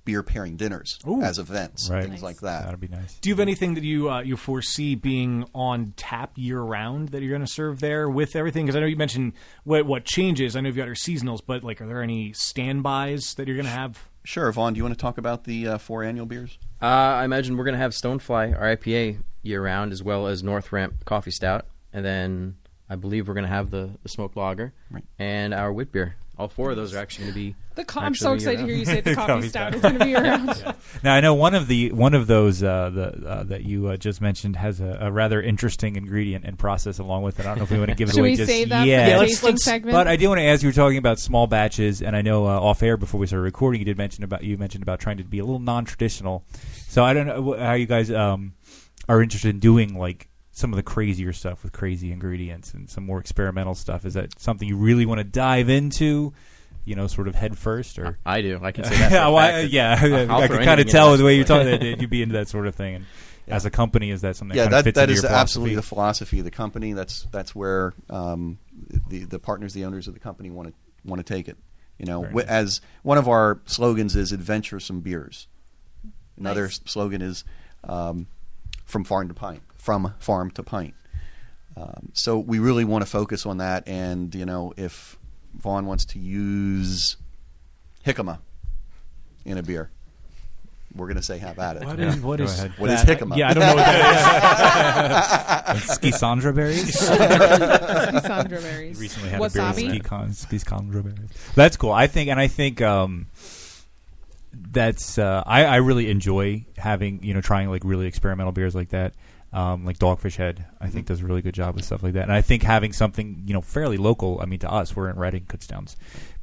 beer pairing dinners as events, Right. things like that. That'd be nice. Do you have anything that you foresee being on tap year round that you're going to serve there with everything? Because I know you mentioned what changes. I know you've got your seasonals, but are there any standbys that you're going to have? Sure, Vaughn. Do you want to talk about the 4 annual beers? I imagine we're going to have Stonefly, our IPA, year-round, as well as North Ramp Coffee Stout. And then I believe we're going to have the Smoked Lager and our wit beer. All 4 of those are actually going to be... I'm so excited to hear you say the coffee Coffee stout is going to be around. Now I know one of those that you just mentioned has a rather interesting ingredient and process along with it. I don't know if we want to give it Should away we just save that yet. for the let's- tasting let's- segment? But I do want to ask. You were talking about small batches, and I know off air before we started recording, you mentioned about trying to be a little non-traditional. So I don't know how you guys are interested in doing like some of the crazier stuff with crazy ingredients and some more experimental stuff. Is that something you really want to dive into? Sort of head first, or I do. I can say that. For a Well, fact. I throw can kind of anything tell in the way that. you're talking that you'd be into that sort of thing. And as a company, is that something that kind of fits that into is your philosophy? absolutely the philosophy of the company. That's where the partners, the owners of the company want to take it. As one of our slogans is adventuresome beers. Another Nice. slogan is from farm to pint. From farm to pint. So we really want to focus on that. And if Vaughn wants to use jicama in a beer, we're going to say have at it. What is Go ahead. What is that? jicama? Yeah, I don't know what that is. Schisandra berries. Sandra berries. Recently had Wasabi. a beer with Schisandra berries. That's cool. I think that's I really enjoy having trying like really experimental beers like that. Like Dogfish Head, I think does a really good job with stuff like that. And I think having something, fairly local, I mean, to us, we're in Reading, Kutztown's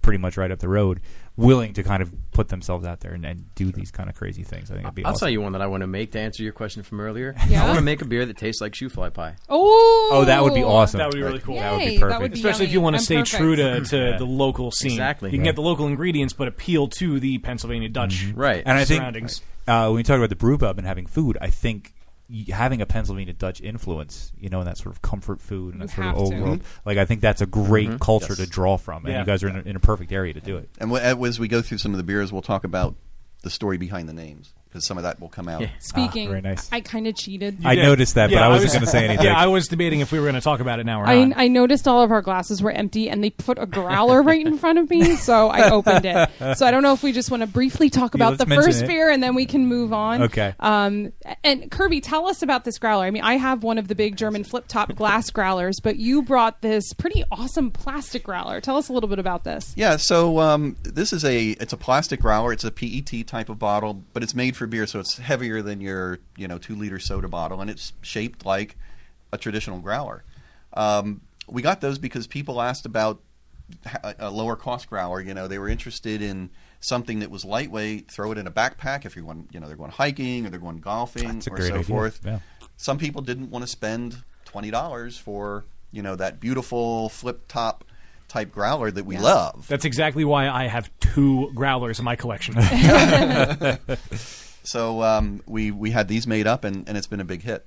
pretty much right up the road, willing to kind of put themselves out there and do these kind of crazy things. I think it'd be I'll awesome. tell you one that I want to make to answer your question from earlier. Yeah? I want to make a beer that tastes like shoe fly pie. Oh, that would be awesome. That would be really cool. That would be Yay, that perfect. would be Especially if yummy. you want to I'm stay perfect. true to the local scene. Exactly. You can get the local ingredients, but appeal to the Pennsylvania Dutch Right. And I think surroundings. when we talk about the brew pub and having food, I think having a Pennsylvania Dutch influence, in that sort of comfort food and that You sort of have old to. world, like I think that's a great culture Yes. to draw from, and Yeah. you guys are in a perfect area to do it. And as we go through some of the beers, we'll talk about the story behind the names, because some of that will come out. Yeah. Speaking, very nice. I kind of cheated. I did. noticed that, but Yeah, I I wasn't was- going to say anything. Yeah, I was debating if we were going to talk about it now or not. I noticed all of our glasses were empty, and they put a growler right in front of me, so I opened it. So I don't know if we just want to briefly talk Yeah, about let's the mention first it. beer, and then we can move on. Okay. And Kirby, tell us about this growler. I mean, I have one of the big German flip-top glass growlers, but you brought this pretty awesome plastic growler. Tell us a little bit about this. Yeah, so this is it's a plastic growler. It's a PET type of bottle, but it's made for beer, so it's heavier than your 2-liter soda bottle, and it's shaped like a traditional growler. We got those because people asked about a lower cost growler. They were interested in something that was lightweight. Throw it in a backpack if they're going hiking or they're going golfing That's a or great so idea. forth. Yeah. Some people didn't want to spend $20 for that beautiful flip top type growler that we love. That's exactly why I have 2 growlers in my collection. So we had these made up, and it's been a big hit.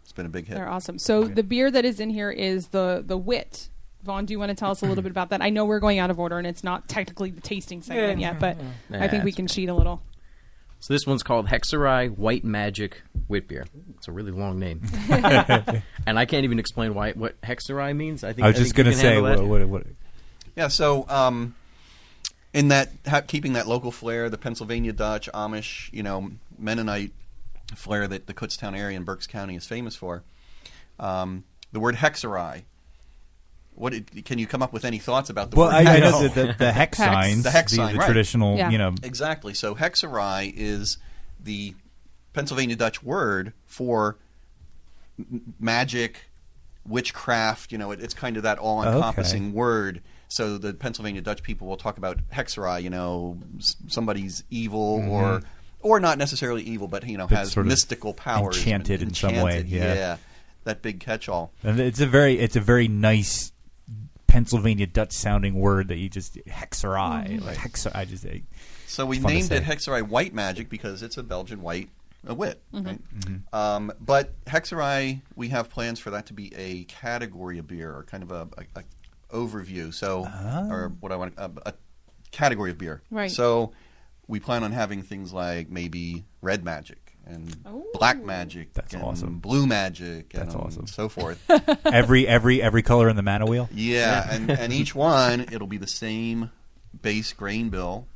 It's been a big hit. They're awesome. So the beer that is in here is the Wit. Vaughn, do you want to tell us a little bit about that? I know we're going out of order, and it's not technically the tasting segment yet, but I think we can cheat a little. So this one's called Hexerai White Magic Wit Beer. It's a really long name, and I can't even explain what Hexerai means. I was just going to say what. Yeah. So in that keeping that local flair, the Pennsylvania Dutch, Amish, Mennonite flair that the Kutztown area in Berks County is famous for. The word Hexerai. Can you come up with any thoughts about the word? Well, I know the hex signs, the hex sign, the right. traditional, Exactly. So Hexerai is the Pennsylvania Dutch word for magic, witchcraft. It's kind of that all-encompassing word. So the Pennsylvania Dutch people will talk about Hexerai, somebody's evil or not necessarily evil, but has sort of mystical powers, enchanted in some way. Yeah, that big catch-all. And it's a very nice Pennsylvania Dutch sounding word that you just Hexerai. Like Hexerai, so we named it Hexerai White Magic because it's a Belgian white, a wit. Right? But Hexerai, we have plans for that to be a category of beer, or kind of a overview. So, or what I want, a category of beer. Right. So we plan on having things like maybe red magic and black magic. That's and awesome. Blue magic. That's and awesome. So forth. every color in the mana wheel. Yeah, and each one it'll be the same base grain bill,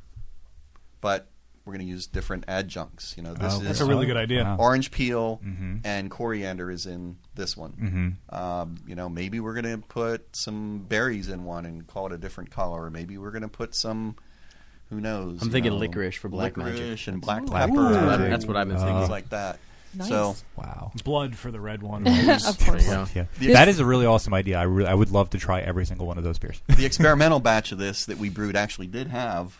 but we're going to use different adjuncts. That's a really good idea. Wow. Orange peel and coriander is in this one. Maybe we're going to put some berries in one and call it a different color, or maybe we're going to put some. Who knows? I'm thinking licorice for black magic. Licorice and black Black pepper. magic. That's what I've been thinking. Things like that. Nice. So, Wow. Blood for the red one. Of course. Yeah. That is a really awesome idea. I would love to try every single one of those beers. the experimental batch of this that we brewed actually did have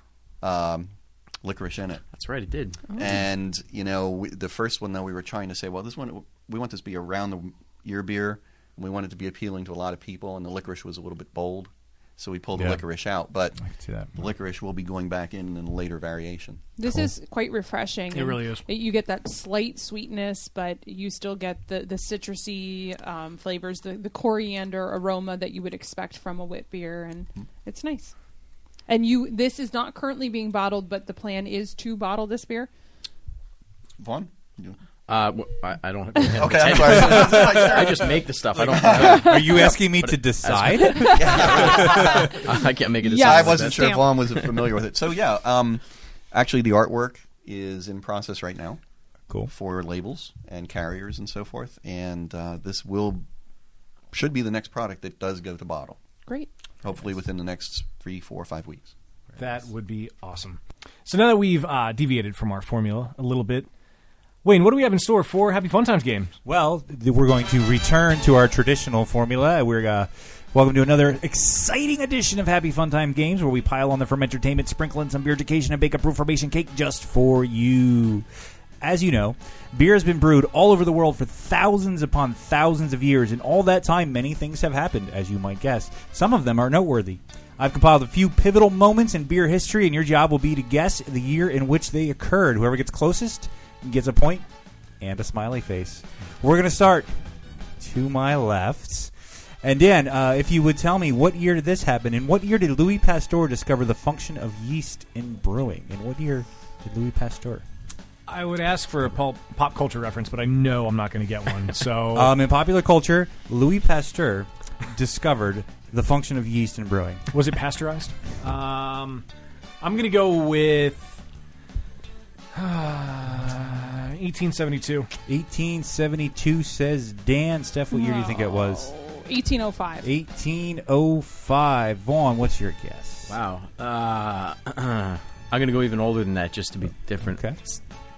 licorice in it. That's right, it did. And the first one though, we were trying to say, well, this one we want this to be a round the year beer, and we want it to be appealing to a lot of people, and the licorice was a little bit bold. So we pulled the licorice out, but I can see that. the licorice will be going back in a later variation. This is quite refreshing. It really is. You get that slight sweetness, but you still get the citrusy flavors, the coriander aroma that you would expect from a wit beer, and it's nice. And this is not currently being bottled, but the plan is to bottle this beer. Vaughn? I don't have Okay, I'm sorry. I just make the stuff. I don't. Are you asking me to decide? I can't make a decision. I wasn't sure if Stamp. Vaughn was familiar with it. So actually the artwork is in process right now. Cool. For labels and carriers and so forth, and this should be the next product that does go to bottle. Great. Hopefully within the next 3, 4, 5 weeks. That would be awesome. So now that we've deviated from our formula a little bit, Wayne, what do we have in store for Happy Fun Times games? Well, we're going to return to our traditional formula. We're welcome to another exciting edition of Happy Fun Time Games, where we pile on the fermentertainment, sprinkle in some beer education, and bake a brew formation cake just for you. As you know, beer has been brewed all over the world for thousands upon thousands of years. In all that time, many things have happened, as you might guess. Some of them are noteworthy. I've compiled a few pivotal moments in beer history, and your job will be to guess the year in which they occurred. Whoever gets closest gets a point and a smiley face. We're going to start to my left. And Dan, if you would tell me, what year did this happen? And what year did Louis Pasteur discover the function of yeast in brewing? And what year did Louis Pasteur? I would ask for a pop culture reference, but I know I'm not going to get one. So, in popular culture, Louis Pasteur discovered the function of yeast in brewing. Was it pasteurized? I'm going to go with 1872. 1872 says Dan. Steph, what year do you think it was? 1805. 1805. Vaughn, what's your guess? Wow. I'm going to go even older than that, just to be different. Okay.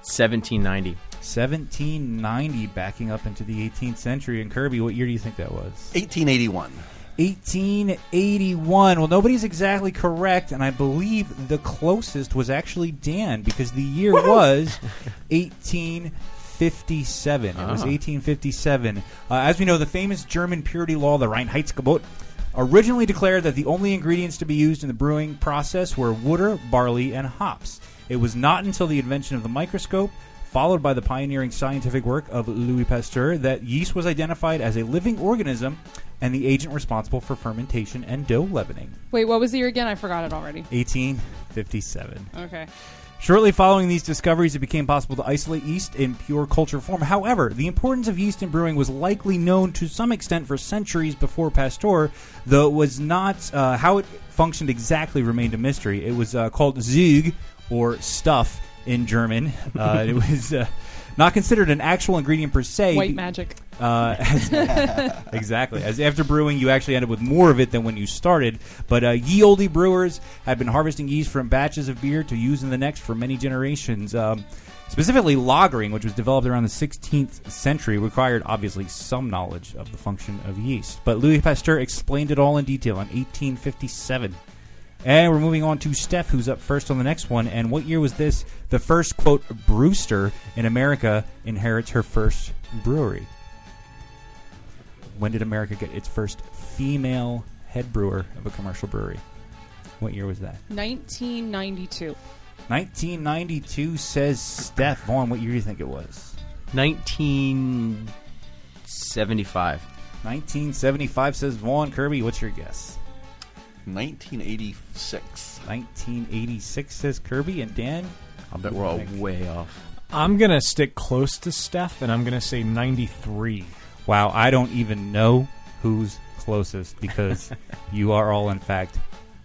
1790. 1790, backing up into the 18th century. And Kirby, what year do you think that was? 1881. 1881. Well, nobody's exactly correct, and I believe the closest was actually Dan, because the year was 1857. It was 1857. As we know, the famous German purity law, the Reinheitsgebot, originally declared that the only ingredients to be used in the brewing process were water, barley, and hops. It was not until the invention of the microscope, followed by the pioneering scientific work of Louis Pasteur, that yeast was identified as a living organism and the agent responsible for fermentation and dough leavening. Wait, what was the year again? I forgot it already. 1857. Okay. Shortly following these discoveries, it became possible to isolate yeast in pure culture form. However, the importance of yeast in brewing was likely known to some extent for centuries before Pasteur, though it was not how it functioned exactly remained a mystery. It was called Zug, or stuff in German. It was not considered an actual ingredient per se. White magic. Exactly. As after brewing, you actually ended with more of it than when you started. But ye olde brewers had been harvesting yeast from batches of beer to use in the next for many generations. Specifically, lagering, which was developed around the 16th century, required obviously some knowledge of the function of yeast. But Louis Pasteur explained it all in detail in 1857. And we're moving on to Steph, who's up first on the next one. And what year was this? The first, quote, brewster in America inherits her first brewery. When did America get its first female head brewer of a commercial brewery? What year was that? 1992. 1992, says Steph. Vaughn, what year do you think it was? 1975. 1975, says Vaughn. Kirby, what's your guess? 1986. 1986, says Kirby. And Dan? I'll bet we're all way off. I'm going to stick close to Steph, and I'm going to say 93. Wow, I don't even know who's closest because you are all, in fact,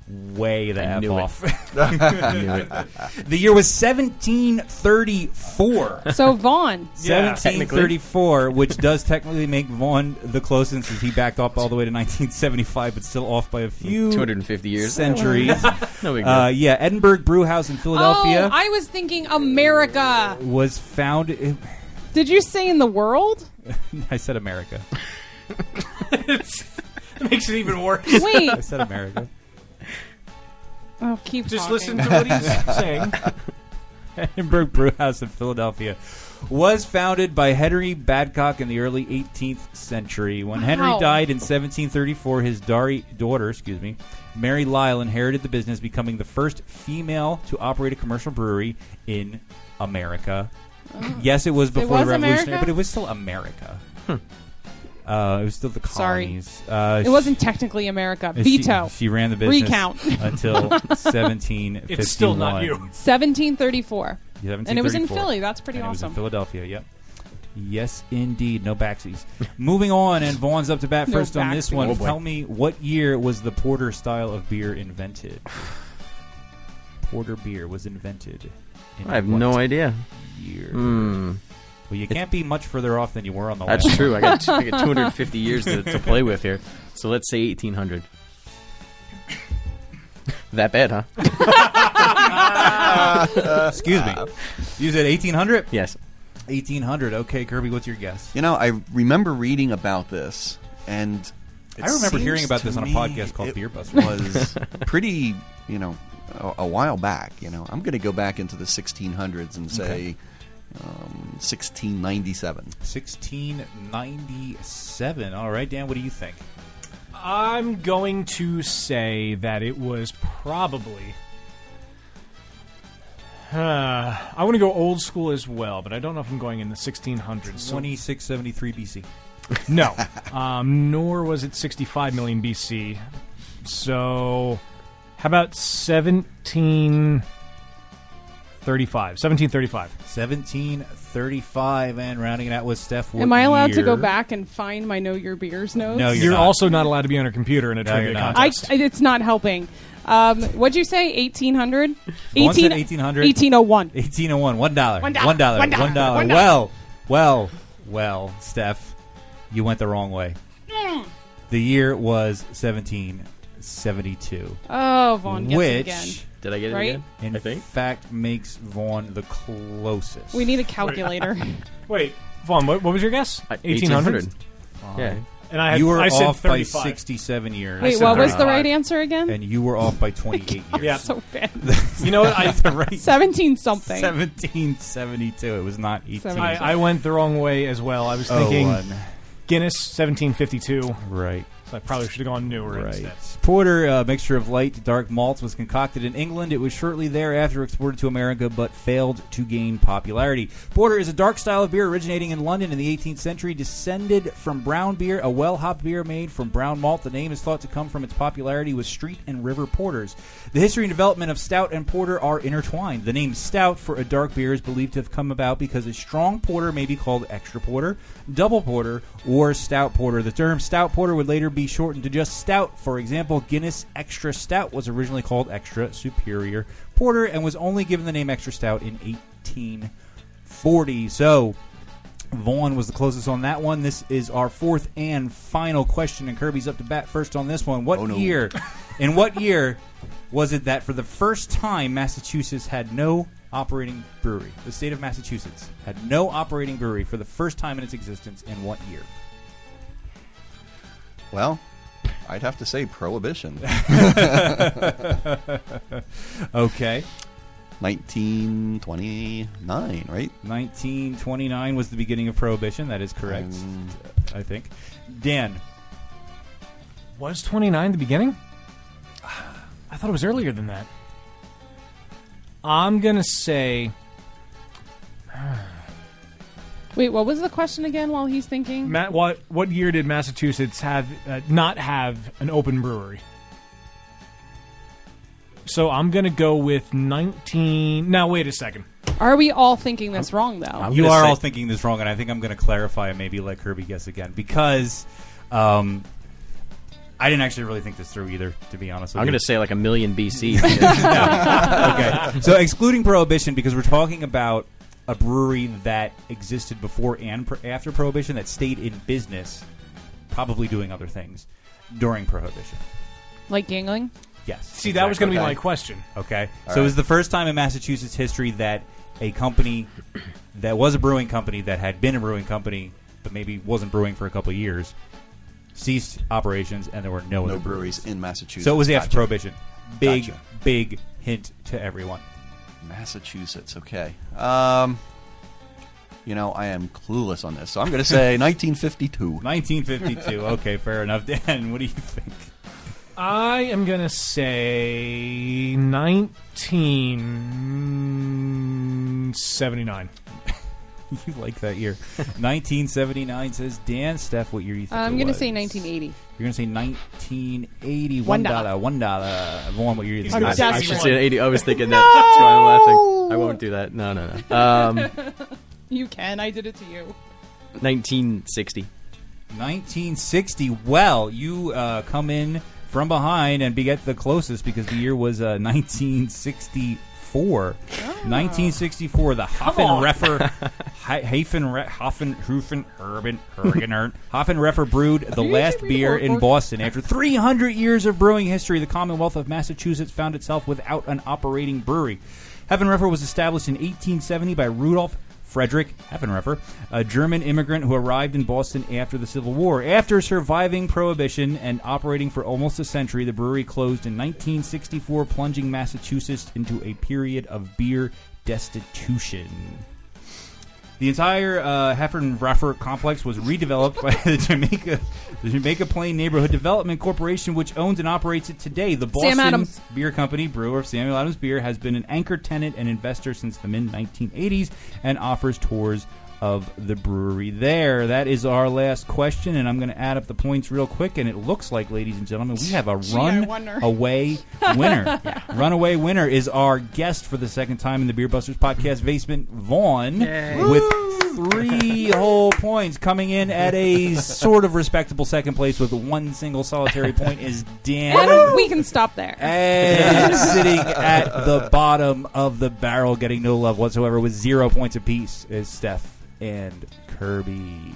way the F off. The year was 1734. So Vaughn. 1734, which does technically make Vaughn the closest since he backed up all the way to 1975, but still off by a few 250 years. Centuries. No big deal. Yeah, Edinburgh Brew House in Philadelphia. Oh, I was thinking America. Was founded. Did you say in the world? I said America. It makes it even worse. Wait. I said America. Oh, keep Just talking. listen to what he's saying. Edinburgh Brew House in Philadelphia was founded by Henry Badcock in the early 18th century. When Henry died in 1734, his daughter, Mary Lyle, inherited the business, becoming the first female to operate a commercial brewery in America. Yes, it was before the Revolutionary, America? but it was still America. It was still the colonies. It wasn't technically America. Veto. She ran the business Recount. until 1751. It's still not you. 1734. 1734. And it was in Philly. That's pretty and awesome. It was in Philadelphia, yep. Yes, indeed. No backsies. Moving on, and Vaughn's up to bat No first on this one. Oh, boy. Tell me, what year was the porter style of beer invented? Porter beer was invented in I have what no idea. year? Well, you can't be much further off than you were on the last That's true. one. I got 250 years to play with here. So let's say 1800. That bad, huh? Excuse me. You said 1800? Yes. 1800. Okay, Kirby, what's your guess? You know, I remember reading about this, and it I remember seems hearing about to this on a me podcast called it Beer Busters. was pretty, a while back. I'm going to go back into the 1600s and say 1697. 1697. All right, Dan, what do you think? I'm going to say that it was probably... I want to go old school as well, but I don't know if I'm going in the 1600s. So 2673 BC. no, nor was it 65 million BC. So, how about 1735? 1735, and rounding it out with Steph. Am I allowed to year? go back and find my Know Your Beers notes? No, You're not. also not allowed to be on a computer in a trivia you're not. contest. It's not helping. What'd you say? 1800? Vaughn said 1800. 1801. 1801. $1. $1. Well, Steph, you went the wrong way. The year was 1772. Oh, Vaughn gets it which, again. Did I get it Right? again? in I think. fact, makes Vaughn the closest. We need a calculator. Wait, Vaughn, what was your guess? 1800. Yeah. And I You were said off by 35. 67 years. Wait, said what was the 35. right answer again? And you were off by 28 years. Yeah. So bad. You know what? Right. 17 something. 1772. It was not 18. I went the wrong way as well. I was thinking 01. Guinness, 1752. Right. So I probably should have gone newer instead. Porter, a mixture of light to dark malts, was concocted in England. It was shortly thereafter exported to America, but failed to gain popularity. Porter is a dark style of beer originating in London in the 18th century, descended from brown beer, a well-hopped beer made from brown malt. The name is thought to come from its popularity with street and river porters. The history and development of stout and porter are intertwined. The name stout for a dark beer is believed to have come about because a strong porter may be called extra porter, double porter, or stout porter. The term stout porter would later be shortened to just stout. For example, Guinness Extra Stout was originally called Extra Superior Porter and was only given the name Extra Stout in 1840. So, Vaughn was the closest on that one. This is our fourth and final question, and Kirby's up to bat first on this one. In what year was it that for the first time Massachusetts had no operating brewery? The state of Massachusetts had no operating brewery for the first time in its existence. In what year? Well, I'd have to say Prohibition. Okay. 1929, right? 1929 was the beginning of Prohibition. That is correct, I think. Dan. Was 29 the beginning? I thought it was earlier than that. I'm going to say... Wait, what was the question again while he's thinking? Matt, what year did Massachusetts have not have an open brewery? So I'm going to go with 19... Now, wait a second. Are we all thinking this wrong, though? You are all thinking this wrong, and I think I'm going to clarify and maybe let Kirby guess again, because I didn't actually really think this through either, to be honest with you. I'm going to say like 1,000,000 BC. Okay. So excluding Prohibition, because we're talking about a brewery that existed before and after Prohibition that stayed in business, probably doing other things during Prohibition. Like Yingling? Yes. See, that was going to be my question. Okay. So it was the first time in Massachusetts history that a company that was a brewing company that had been a brewing company but maybe wasn't brewing for a couple of years ceased operations, and there were no other breweries in Massachusetts. So it was after Prohibition. Big hint to everyone. Massachusetts, okay. I am clueless on this, so I'm going to say 1952. 1952, okay, fair enough. Dan, what do you think? I am going to say 1979. You like that year. 1979 says Dan. Steph, what year do you think I'm going to say 1980. You're going to say 1980. $1. Vaughn, what year do you think? I should say 80. I was thinking that. That's why I'm laughing. I won't do that. No. You can. I did it to you. 1960. 1960. Well, you come in from behind and get the closest because the year was 1964. 1964, the Hoffenreffer brewed the last beer in Boston. After 300 years of brewing history, the Commonwealth of Massachusetts found itself without an operating brewery. Hoffenreffer was established in 1870 by Rudolf Friedrich Hoffenreffer, a German immigrant who arrived in Boston after the Civil War. After surviving Prohibition and operating for almost a century, the brewery closed in 1964, plunging Massachusetts into a period of beer destitution. The entire Hoffenreffer complex was redeveloped by the Jamaica Plain Neighborhood Development Corporation, which owns and operates it today. The Boston Beer Company, brewer of Samuel Adams Beer, has been an anchor tenant and investor since the mid-1980s and offers tours of the brewery there. That is our last question, and I'm going to add up the points real quick, and it looks like, ladies and gentlemen, we have a runaway winner. Runaway winner is our guest for the second time in the Beer Busters podcast, Basement Vaughn, with 3 whole points. Coming in at a sort of respectable second place with 1 single solitary point is Dan. And we can stop there. And sitting at the bottom of the barrel, getting no love whatsoever with 0 points apiece, is Steph and Kirby.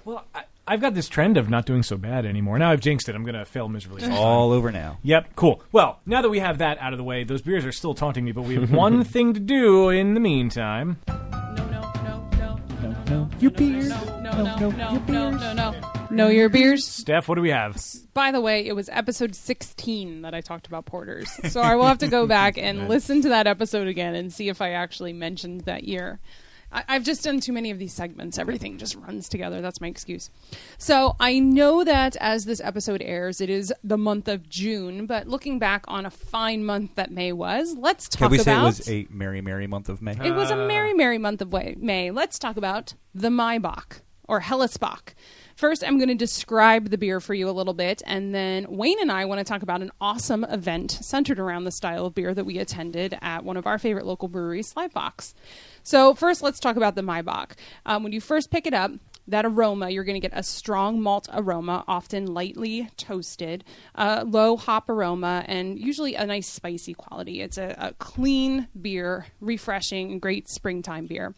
Well, I've got this trend of not doing so bad anymore. Now I've jinxed it. I'm going to fail miserably. All over now. Yep, cool. Well, now that we have that out of the way, those beers are still taunting me, but we have one thing to do in the meantime. Your beers. Know your beers. Steph, what do we have? By the way, it was episode 16 that I talked about porters. So I will have to go back and listen to that episode again and see if I actually mentioned that year. I've just done too many of these segments. Everything just runs together. That's my excuse. So I know that as this episode airs, it is the month of June, but looking back on a fine month that May was, let's talk about... Can we say it was a merry, merry month of May? It was a merry, merry month of May. Let's talk about the Maibocks, or Hellesbock. First, I'm going to describe the beer for you a little bit, and then Wayne and I want to talk about an awesome event centered around the style of beer that we attended at one of our favorite local breweries, Maibocks. So first, let's talk about the Maibocks. When you first pick it up, that aroma, you're going to get a strong malt aroma, often lightly toasted, low hop aroma, and usually a nice spicy quality. It's a clean beer, refreshing, great springtime beer.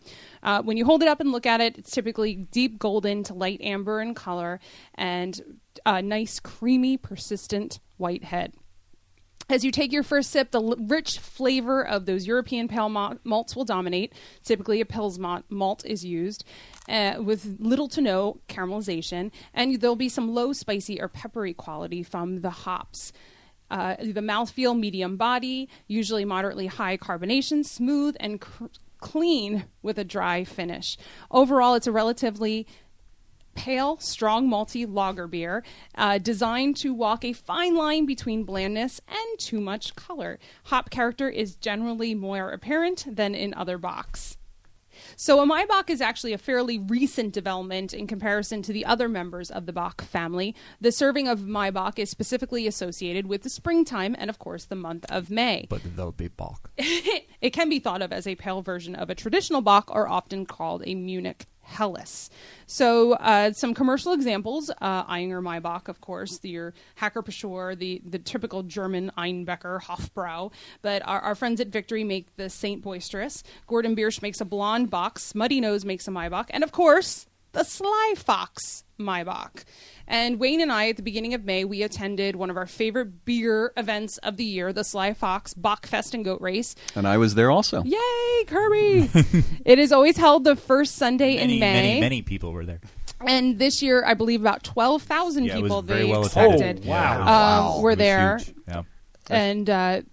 When you hold it up and look at it, it's typically deep golden to light amber in color and a nice, creamy, persistent white head. As you take your first sip, the rich flavor of those European pale malts will dominate. Typically, a Pils malt is used with little to no caramelization, and there'll be some low spicy or peppery quality from the hops. The mouthfeel, medium body, usually moderately high carbonation, smooth and clean with a dry finish. Overall, it's a relatively pale, strong, malty lager beer designed to walk a fine line between blandness and too much color. Hop character is generally more apparent than in other bocks. So a Maibocks is actually a fairly recent development in comparison to the other members of the Bock family. The serving of Maibocks is specifically associated with the springtime and, of course, the month of May. But they'll be Bock. It can be thought of as a pale version of a traditional Bock, or often called a Munich Helles. So some commercial examples, Eyinger Maibocks, of course, your Hacker Pashore, the typical German Einbecker Hofbrau, but our friends at Victory make the Saint Boisterous, Gordon Biersch makes a blonde bock, Smutty Nose makes a Maibocks, and of course, the Sly Fox Maibocks. And Wayne and I, at the beginning of May, we attended one of our favorite beer events of the year, the Sly Fox Bockfest and Goat Race. And I was there also. Yay, Kirby! It is always held the first Sunday in May. Many people were there. And this year, I believe about 12,000 people they expected wow. were there. Huge. Yeah. And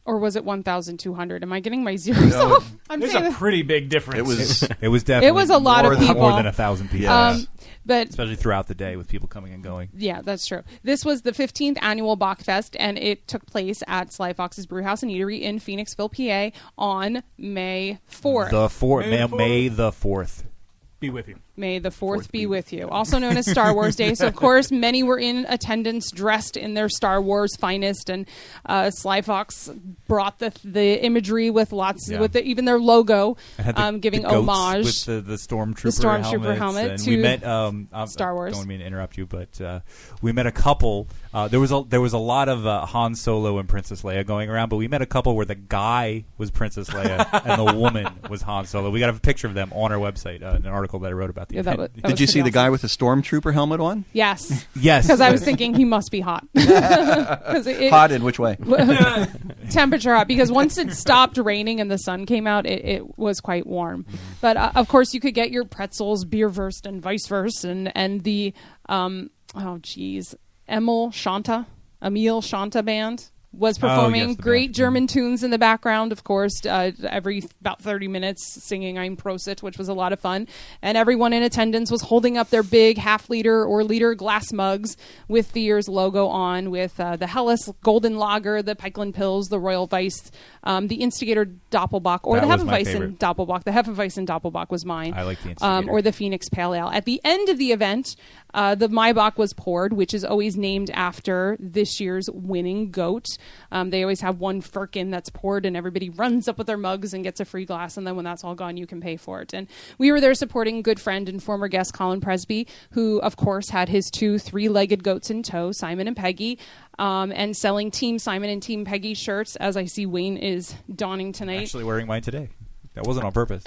or was it 1,200? Am I getting my zeros off? There's a pretty big difference. It was definitely it was a lot of people. More than 1,000 people. Yes. But especially throughout the day with people coming and going. Yeah, that's true. This was the 15th annual Bockfest, and it took place at Sly Fox's Brewhouse and Eatery in Phoenixville, PA on May 4th. May the 4th. Be with you. May the 4th be with you. Also known as Star Wars Day. So, of course, many were in attendance dressed in their Star Wars finest, and Sly Fox brought the imagery with with even their logo, giving homage. With the Stormtrooper helmet. And we met Star Wars. I don't mean to interrupt you, but we met a couple. There was a lot of Han Solo and Princess Leia going around, but we met a couple where the guy was Princess Leia and the woman was Han Solo. We got a picture of them on our website, an article that I wrote about the event. Did you see the guy with the Stormtrooper helmet on? Yes. Yes. Because I was thinking he must be hot. Hot in which way? Temperature hot. Because once it stopped raining and the sun came out, it was quite warm. But, of course, you could get your pretzels, Bierwurst, and vice versa. And the, Emil Shanta band was performing great German tunes in the background, of course, every about 30 minutes singing Ein Prosit, which was a lot of fun. And everyone in attendance was holding up their big half-liter or liter glass mugs with the year's logo on, with the Helles Golden Lager, the Peichland Pils, the Royal Weiss, the Instigator Doppelbock, or the Hefeweizen Doppelbock. The Hefeweizen Doppelbock was mine. I like the Instigator. Or the Phoenix Pale Ale. At the end of the event, the Maibocks was poured, which is always named after this year's winning goat. They always have one firkin that's poured, and everybody runs up with their mugs and gets a free glass, and then when that's all gone, you can pay for it. And we were there supporting good friend and former guest Colin Presby, who, of course, had his 2 three-legged goats in tow, Simon and Peggy, and selling Team Simon and Team Peggy shirts, as I see Wayne is donning tonight. Actually wearing mine today. That wasn't on purpose.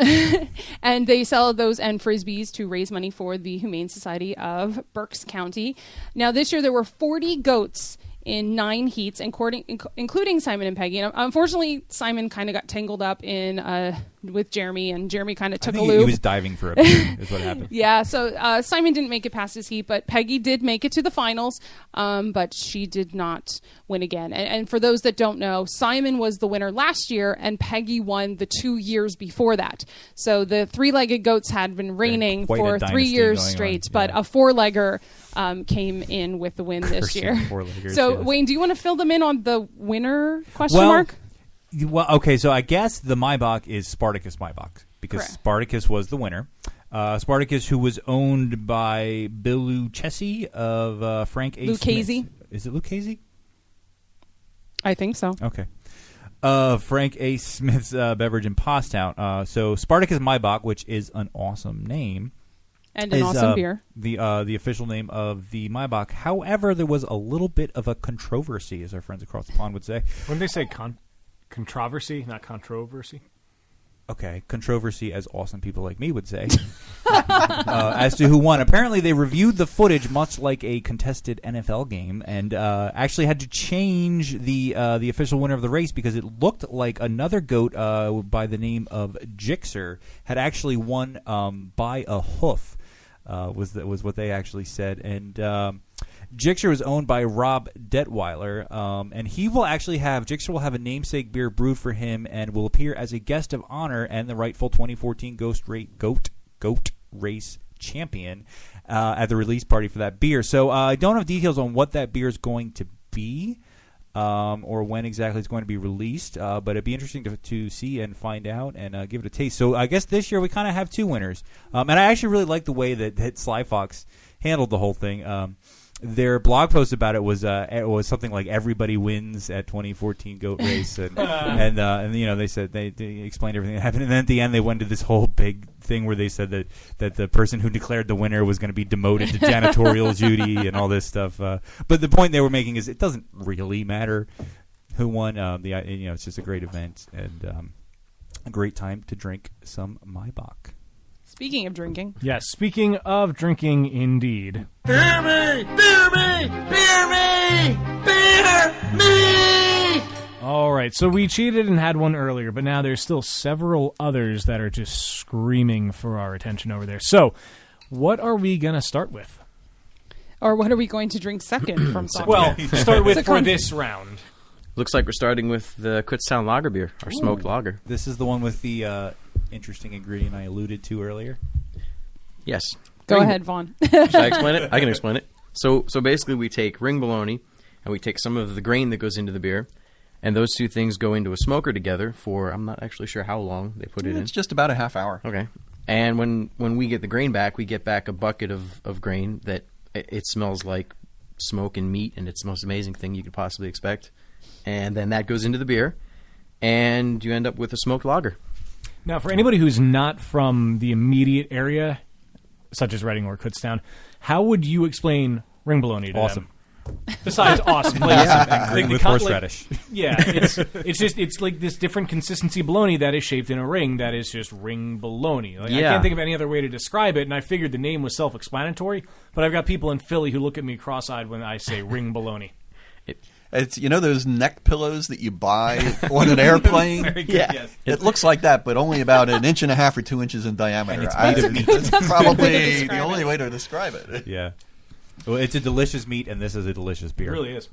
And they sell those and Frisbees to raise money for the Humane Society of Berks County. Now, this year there were 40 goats in 9 heats, including Simon and Peggy. And unfortunately, Simon kind of got tangled up in a with Jeremy, and Jeremy kind of I took a think loop. he was diving for a beer is what happened. Yeah, so Simon didn't make it past his heat, but Peggy did make it to the finals, but she did not win again. And for those that don't know, Simon was the winner last year, and Peggy won the 2 years before that. So the three-legged goats had been reigning quite a for 3 dynasty years going on, straight, yeah. but a four-legger came in with the win this Cursing year. four-leggers, So, yes. Wayne, do you want to fill them in on the winner question Well, mark? Well, okay, so I guess the Maibocks is Spartacus Maibocks because Correct. Spartacus was the winner. Spartacus, who was owned by Bill Lucchesi of Frank A. Lucchesi. Smith. Is it Lucchesi? I think so. Okay. Frank A. Smith's beverage in Pottstown. So Spartacus Maibocks, which is an awesome name. And an is, awesome beer. The official name of the Maibocks. However, there was a little bit of a controversy, as our friends across the pond would say. Wouldn't they say controversy, not controversy? Okay, controversy, as awesome people like me would say, as to who won. Apparently, they reviewed the footage much like a contested NFL game, and actually had to change the official winner of the race because it looked like another goat by the name of Gixxer had actually won by a hoof. Was what they actually said, and Gixxer was owned by Rob Detweiler, and Gixxer will have a namesake beer brewed for him and will appear as a guest of honor and the rightful 2014 Goat Race champion at the release party for that beer. So I don't have details on what that beer is going to be or when exactly it's going to be released, but it'd be interesting to see and find out and give it a taste. So I guess this year we kind of have two winners, and I actually really like the way that Sly Fox handled the whole thing. Their blog post about it was something like everybody wins at 2014 Goat Race, and you know they said they explained everything that happened, and then at the end they went to this whole big thing where they said that the person who declared the winner was going to be demoted to janitorial duty and all this stuff. But the point they were making is it doesn't really matter who won. It's just a great event and a great time to drink some Maibocks. Speaking of drinking. Yes, speaking of drinking, indeed. Beer me! Beer me! Beer me! Beer me! All right, so we cheated and had one earlier, but now there's still several others that are just screaming for our attention over there. So, what are we going to start with? Or what are we going to drink second from something? Well, start with It's a for con- this round. Looks like we're starting with the Kutztown lager beer, our smoked lager. This is the one with the interesting ingredient I alluded to earlier. Yes. Go ahead, Vaughn. Should I explain it? I can explain it. So basically we take ring bologna and we take some of the grain that goes into the beer, and those two things go into a smoker together for, I'm not actually sure how long they put it in. It's just about a half hour. Okay. And when we get the grain back, we get back a bucket of grain that it smells like smoke and meat, and it's the most amazing thing you could possibly expect. And then that goes into the beer, and you end up with a smoked lager. Now, for anybody who's not from the immediate area, such as Reading or Kutztown, how would you explain ring bologna to Awesome. them? Besides awesome. Green with horseradish. Yeah, it's like this different consistency bologna that is shaped in a ring that is just ring bologna. I can't think of any other way to describe it, and I figured the name was self-explanatory, but I've got people in Philly who look at me cross-eyed when I say ring bologna. It's those neck pillows that you buy on an airplane. Very good, yes. It looks like that, but only about 1.5 inches or 2 inches in diameter. And it's made of meat. That's probably the describe only it. way to describe it. Yeah. Well, it's a delicious meat, and this is a delicious beer. It really is.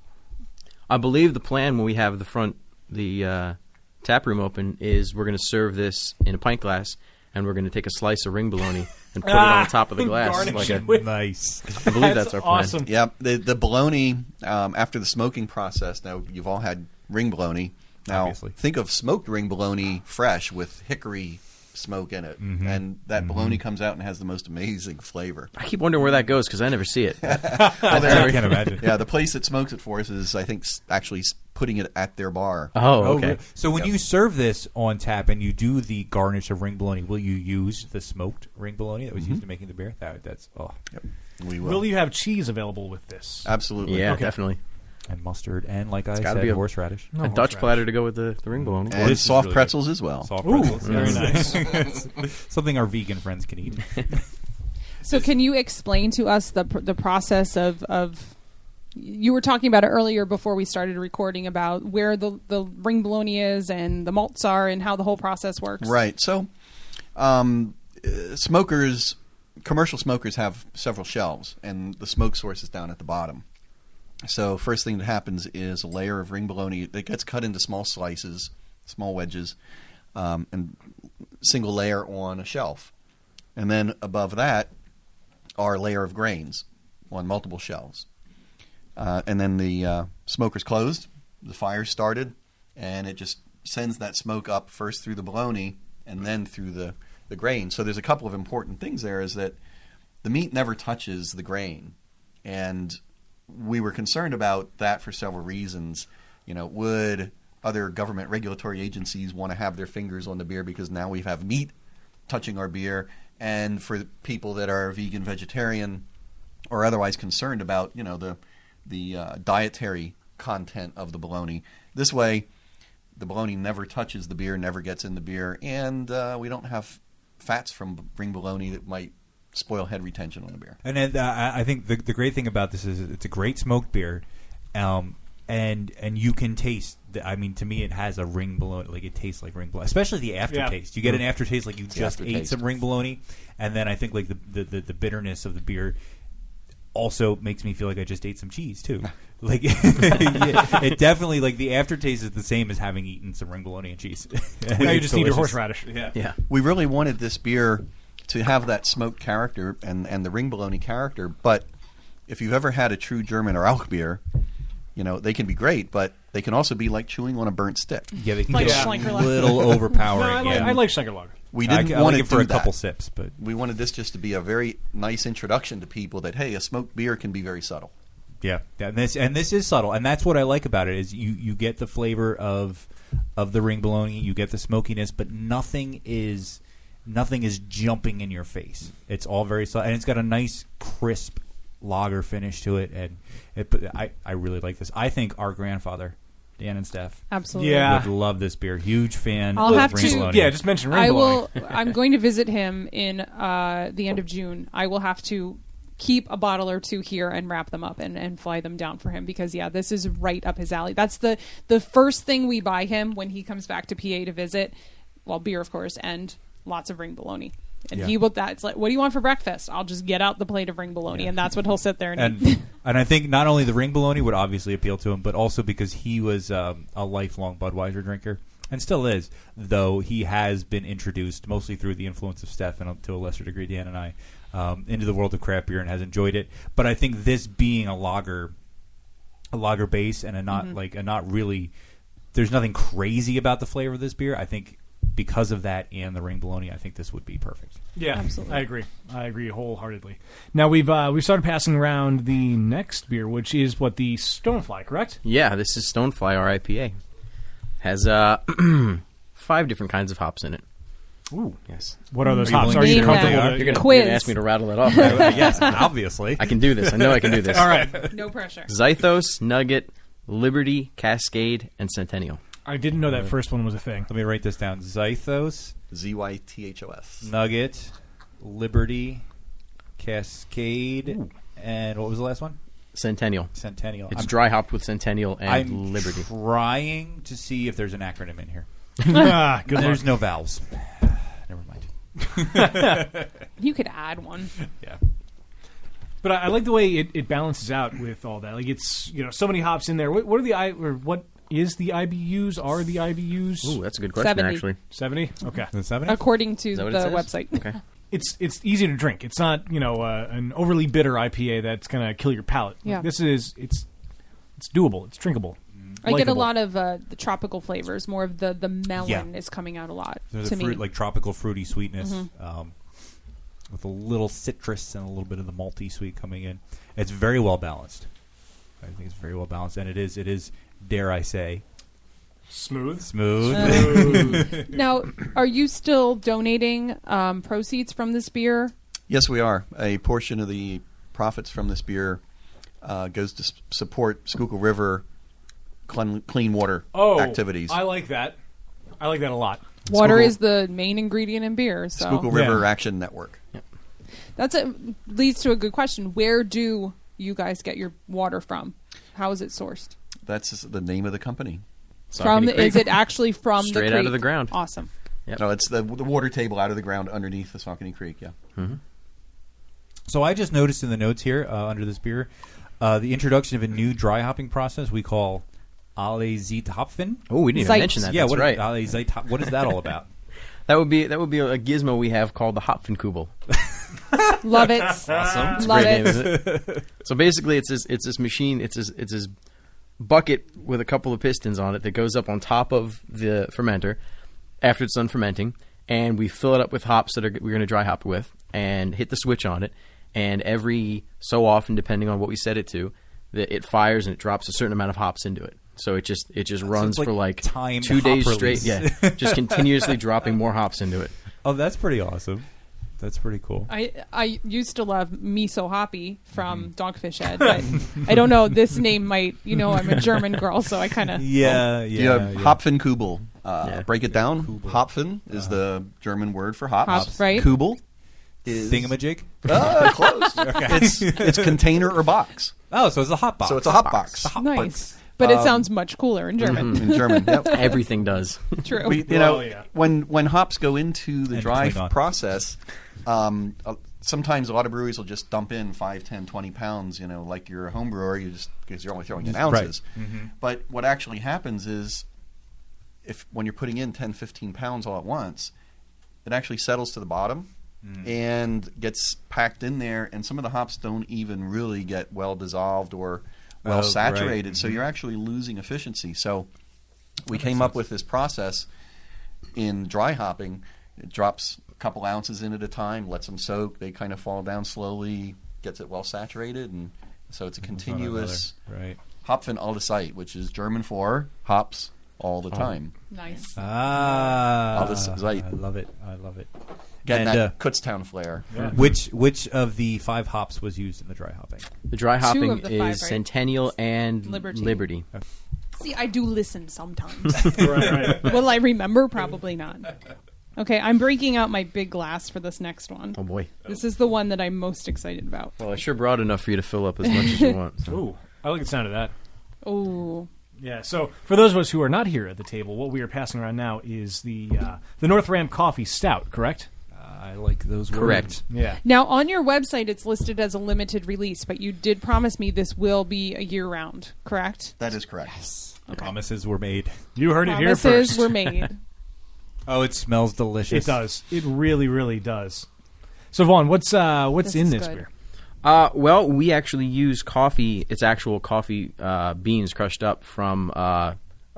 I believe the plan when we have the tap room open is we're going to serve this in a pint glass, and we're going to take a slice of ring bologna and put it on top of the glass. Garnish Like it with- Nice. I believe that's our plan. awesome. Yeah, the bologna, after the smoking process, now you've all had ring bologna. Now, Obviously. think of smoked ring bologna fresh with hickory smoke in it. And that bologna comes out and has the most amazing flavor. I keep wondering where that goes because I never see it. I can't imagine. Yeah, the place that smokes it for us is, I think, actually putting it at their bar. Oh, Oh, okay. really? So when you serve this on tap and you do the garnish of ring bologna, will you use the smoked ring bologna that was used in making the beer? That's Yep, we will. Will you have cheese available with this? Absolutely. Yeah, Okay. definitely. and mustard and like I gotta said, be a- horseradish. No A Dutch horseradish. platter to go with the ring bologna. And This is soft really pretzels as well. Soft Ooh, pretzels. very nice. Something our vegan friends can eat. So can you explain to us the process of You were talking about it earlier before we started recording about where the ring bologna is and the malts are and how the whole process works. Right. So, commercial smokers have several shelves, and the smoke source is down at the bottom. So, first thing that happens is a layer of ring bologna that gets cut into small slices, small wedges, and single layer on a shelf. And then above that are a layer of grains on multiple shelves. And then the smoker's closed, the fire's started, and it just sends that smoke up first through the bologna and then through the grain. So there's a couple of important things there, is that the meat never touches the grain. And we were concerned about that for several reasons. Would other government regulatory agencies want to have their fingers on the beer because now we have meat touching our beer? And for people that are vegan, vegetarian, or otherwise concerned about, the dietary content of the bologna. This way, the bologna never touches the beer, never gets in the beer, and we don't have fats from ring bologna that might spoil head retention on the beer. And then, I think the great thing about this is it's a great smoked beer, and you can taste. To me, it has a ring bologna. Like, it tastes like ring bologna, especially the aftertaste. You get an aftertaste like you just ate some ring bologna, and then I think like the bitterness of the beer also makes me feel like I just ate some cheese too. Like it definitely, like, the aftertaste is the same as having eaten some ring bologna and cheese. Now you just need your horseradish. Yeah. We really wanted this beer to have that smoked character and the ring bologna character, but if you've ever had a true German or Alk beer, they can be great, but they can also be like chewing on a burnt stick. Yeah, they can Like get a Schlenkerla. little overpowering. I like Schenkerlager. We didn't I want like to it for do a couple that. sips, but We wanted this just to be a very nice introduction to people that, hey, a smoked beer can be very subtle. yeah, and this is subtle, and that's what I like about it is you get the flavor of the ring bologna, you get the smokiness, but nothing is jumping in your face. It's all very subtle, and it's got a nice crisp lager finish to it, and I really like this. I think our grandfather, Dan and Steph, Absolutely. Yeah. would love this beer. Huge fan I'll of have ring to- bologna. Yeah, just mention ring bologna. I'm going to visit him in the end of June. I will have to keep a bottle or two here and wrap them up and fly them down for him because, this is right up his alley. That's the first thing we buy him when he comes back to PA to visit. Well, beer, of course, and lots of ring bologna. And Yeah. he will. That's like, what do you want for breakfast? I'll just get out the plate of ring bologna, and that's what he'll sit there and eat. And I think not only the ring bologna would obviously appeal to him, but also because he was a lifelong Budweiser drinker and still is, though he has been introduced mostly through the influence of Steph and to a lesser degree Dan and I into the world of craft beer and has enjoyed it. But I think this being a lager base and not really, there's nothing crazy about the flavor of this beer. I think because of that and the ring bologna, I think this would be perfect. Yeah, Absolutely. I agree wholeheartedly. Now we've started passing around the next beer, which is the Stonefly, correct? Yeah, this is Stonefly, our IPA. Has 5 different kinds of hops in it. Ooh, Yes. what are those Are you hops? willing Are to you share comfortable? them? with You're it? going to ask me to rattle it off. Yes, obviously. I can do this. I know I can do this. All right. No pressure. Zythos, Nugget, Liberty, Cascade, and Centennial. I didn't know that first one was a thing. Let me write this down. Zythos, Zythos. Nugget, Liberty, Cascade, and what was the last one? Centennial. Centennial. It's dry hopped with Centennial and I'm Liberty. trying to see if there's an acronym in here. Good luck. There's no vowels. Never mind. You could add one. Yeah. But I like the way it balances out with all that. Like, it's so many hops in there. What is the IBUs? Are the IBUs Ooh, that's a good question, 70. actually. 70? Okay. Is it 7? According to Is that the what it says? website. Okay. It's easy to drink. It's not an overly bitter IPA that's gonna kill your palate. Yeah. This is it's doable. It's drinkable. I get a Likeable. lot of the tropical flavors. More of the melon Yeah. is coming out a lot There's to a fruit, me. like tropical fruity sweetness with a little citrus and a little bit of the malty sweet coming in. It's very well balanced. I think it's very well balanced, and it is, dare I say, Smooth. smooth. Now, are you still donating proceeds from this beer? Yes, we are. A portion of the profits from this beer goes to support Schuylkill River clean water activities. I like that. I like that a lot. Water Schuylkill- is the main ingredient in beer, so Schuylkill River Action Network. leads to a good question. Where do you guys get your water from? How is it sourced? That's the name of the company. Saucony Creek. Is it actually from Straight the creek? out of the ground. Awesome. Yep. No, it's the water table out of the ground underneath the Saucony Creek. Yeah. Mm-hmm. So I just noticed in the notes here under this beer, the introduction of a new dry hopping process we call Alle Zeit Hopfen. Oh, we didn't even mention that. Yeah, That's right. Alle Zeit what is that all about? That would be a gizmo we have called the Hopfenkugel. Love it. Awesome. It's a Love great name, it. isn't it? So basically, it's this machine. It's this bucket with a couple of pistons on it that goes up on top of the fermenter after it's done fermenting, and we fill it up with hops that we're going to dry hop with, and hit the switch on it. And every so often, depending on what we set it to, it fires and it drops a certain amount of hops into it. So it just runs like for like timed 2 days hop straight. release. Yeah, just continuously dropping more hops into it. Oh, that's pretty awesome. That's pretty cool. I used to love Miso Hoppy from Dogfish Head, but I don't know. This name might, I'm a German girl, so I kind of... Yeah. Hopfenkugel. Break it down. Hopfen is the German word for hops. Hops, right. Kubel is... Thingamajig? Close. It's container or box. Oh, so it's a hot box. So it's a hot box. Nice. But it sounds much cooler in German. In German, yep. Everything does. True. When hops go into the And dry between on. process, sometimes a lot of breweries will just dump in 5, 10, 20 pounds, like you're a home brewer, because you're only throwing in ounces. Right. Mm-hmm. But what actually happens is, when you're putting in 10, 15 pounds all at once, it actually settles to the bottom and gets packed in there, and some of the hops don't even really get well dissolved or well saturated, right. so you're actually losing efficiency. So we came up with this process in dry hopping. It drops a couple ounces in at a time, lets them soak, they kind of fall down slowly, gets it well saturated, and so it's a continuous Hopfen alle Zeit, which is German for hops all the time. Nice. Alle Zeit. I love it. Getting And, that Kutztown flair. Yeah. Which of the 5 hops was used in the dry hopping? The dry Two hopping of the is 5, right? Centennial and Liberty. See, I do listen sometimes. right. Will I remember? Probably not. Okay, I'm breaking out my big glass for this next one. Oh boy! This is the one that I'm most excited about. Well, I sure brought enough for you to fill up as much as you want. So. Ooh, I like the sound of that. Oh. Yeah, so for those of us who are not here at the table, what we are passing around now is the North Ram Coffee Stout, correct? I like those Correct. words. Yeah. Now, on your website, it's listed as a limited release, but you did promise me this will be a year-round, correct? That is correct. The promises were made. You heard it here Promises first. were made. Oh, it smells delicious. It does. It really, really does. So, Vaughn, what's This in is this good. beer? Well, we actually use coffee. It's actual coffee beans crushed up from a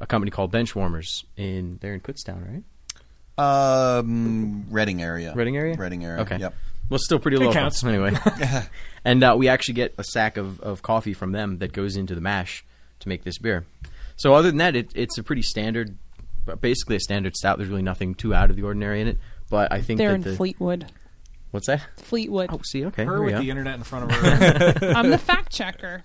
company called Benchwarmers. They're in Kutztown, right? Reading area. Reading area? Reading area. Okay. Yep. Well, still pretty It local. counts. Anyway. And we actually get a sack of coffee from them that goes into the mash to make this beer. So other than that, it's a pretty standard, basically a standard stout. There's really nothing too out of the ordinary in it. But I think They're that in Fleetwood. What's that? Fleetwood. Oh, see, okay. Her here we with go. the internet in front of her. I'm the fact checker.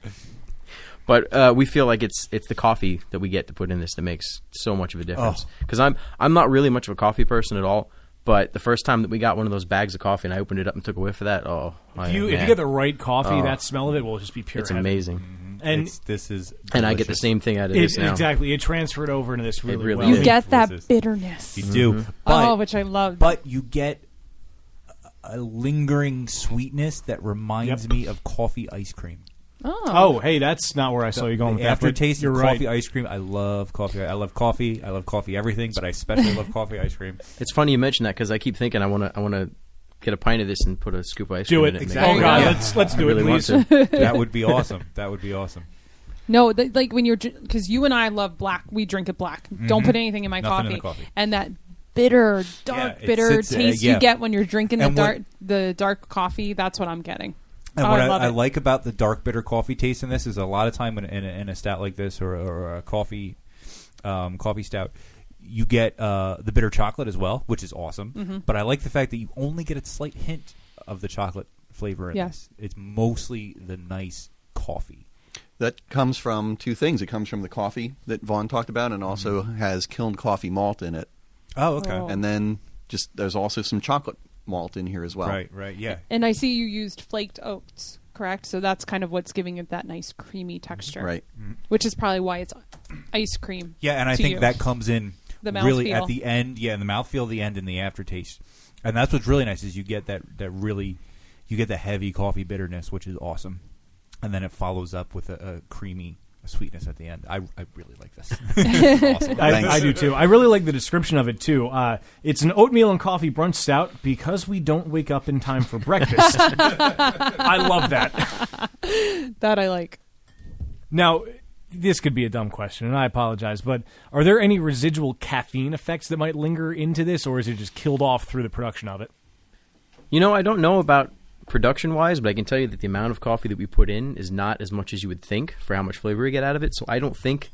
But we feel like it's the coffee that we get to put in this that makes so much of a difference. Because I'm not really much of a coffee person at all. But the first time that we got one of those bags of coffee and I opened it up and took a whiff of that, if you get the right coffee, that smell of it will just be pure it's heaven. amazing. And this is And I get the delicious. same thing out of this now. Exactly. It transferred over into this really, really well. You get that delicious. bitterness. You do. But, Which I love. but you get a lingering sweetness that reminds me of coffee ice cream. Oh, hey, that's not where I saw you going with The that. aftertaste You're of right. coffee ice cream. I love coffee. I love coffee. I love coffee everything, but I especially love coffee ice cream. It's funny you mention that because I keep thinking I want to get a pint of this and put a scoop of ice Do cream it. in it. and make Exactly. Oh, God, Yeah. let's do I really it, want please. to. That would be awesome. That would be awesome. No, like when you're, because you and I love black. We drink it black. Don't put anything in my Nothing in coffee. the coffee. And that bitter, Yeah, dark, it bitter sits, taste yeah. you get when you're drinking And the dark coffee. That's what I'm getting. And Oh, what I love I it. like about the dark bitter coffee taste in this is a lot of time in a stout like this or a coffee stout, you get the bitter chocolate as well, which is awesome. Mm-hmm. But I like the fact that you only get a slight hint of the chocolate flavor in Yes. this. It's mostly the nice coffee. That comes from two things. It comes from the coffee that Vaughn talked about, and also has kilned coffee malt in it. Oh, okay. Oh. And then there's also some chocolate malt in here as well. Right, yeah. And I see you used flaked oats, correct? So that's kind of what's giving it that nice creamy texture. Right. Which is probably why it's ice cream. Yeah, and I to think you. that comes in The really mouthfeel. at the end. Yeah, in the mouthfeel, the end, and the aftertaste. And that's what's really nice is you get that really, you get the heavy coffee bitterness, which is awesome. And then it follows up with a creamy sweetness at the end. I really like this. Awesome. I do too. I really like the description of it too. It's an oatmeal and coffee brunch stout because we don't wake up in time for breakfast. I love that. That I like. Now, this could be a dumb question, and I apologize, but are there any residual caffeine effects that might linger into this, or is it just killed off through the production of it? I don't know about production-wise, but I can tell you that the amount of coffee that we put in is not as much as you would think for how much flavor we get out of it. So I don't think,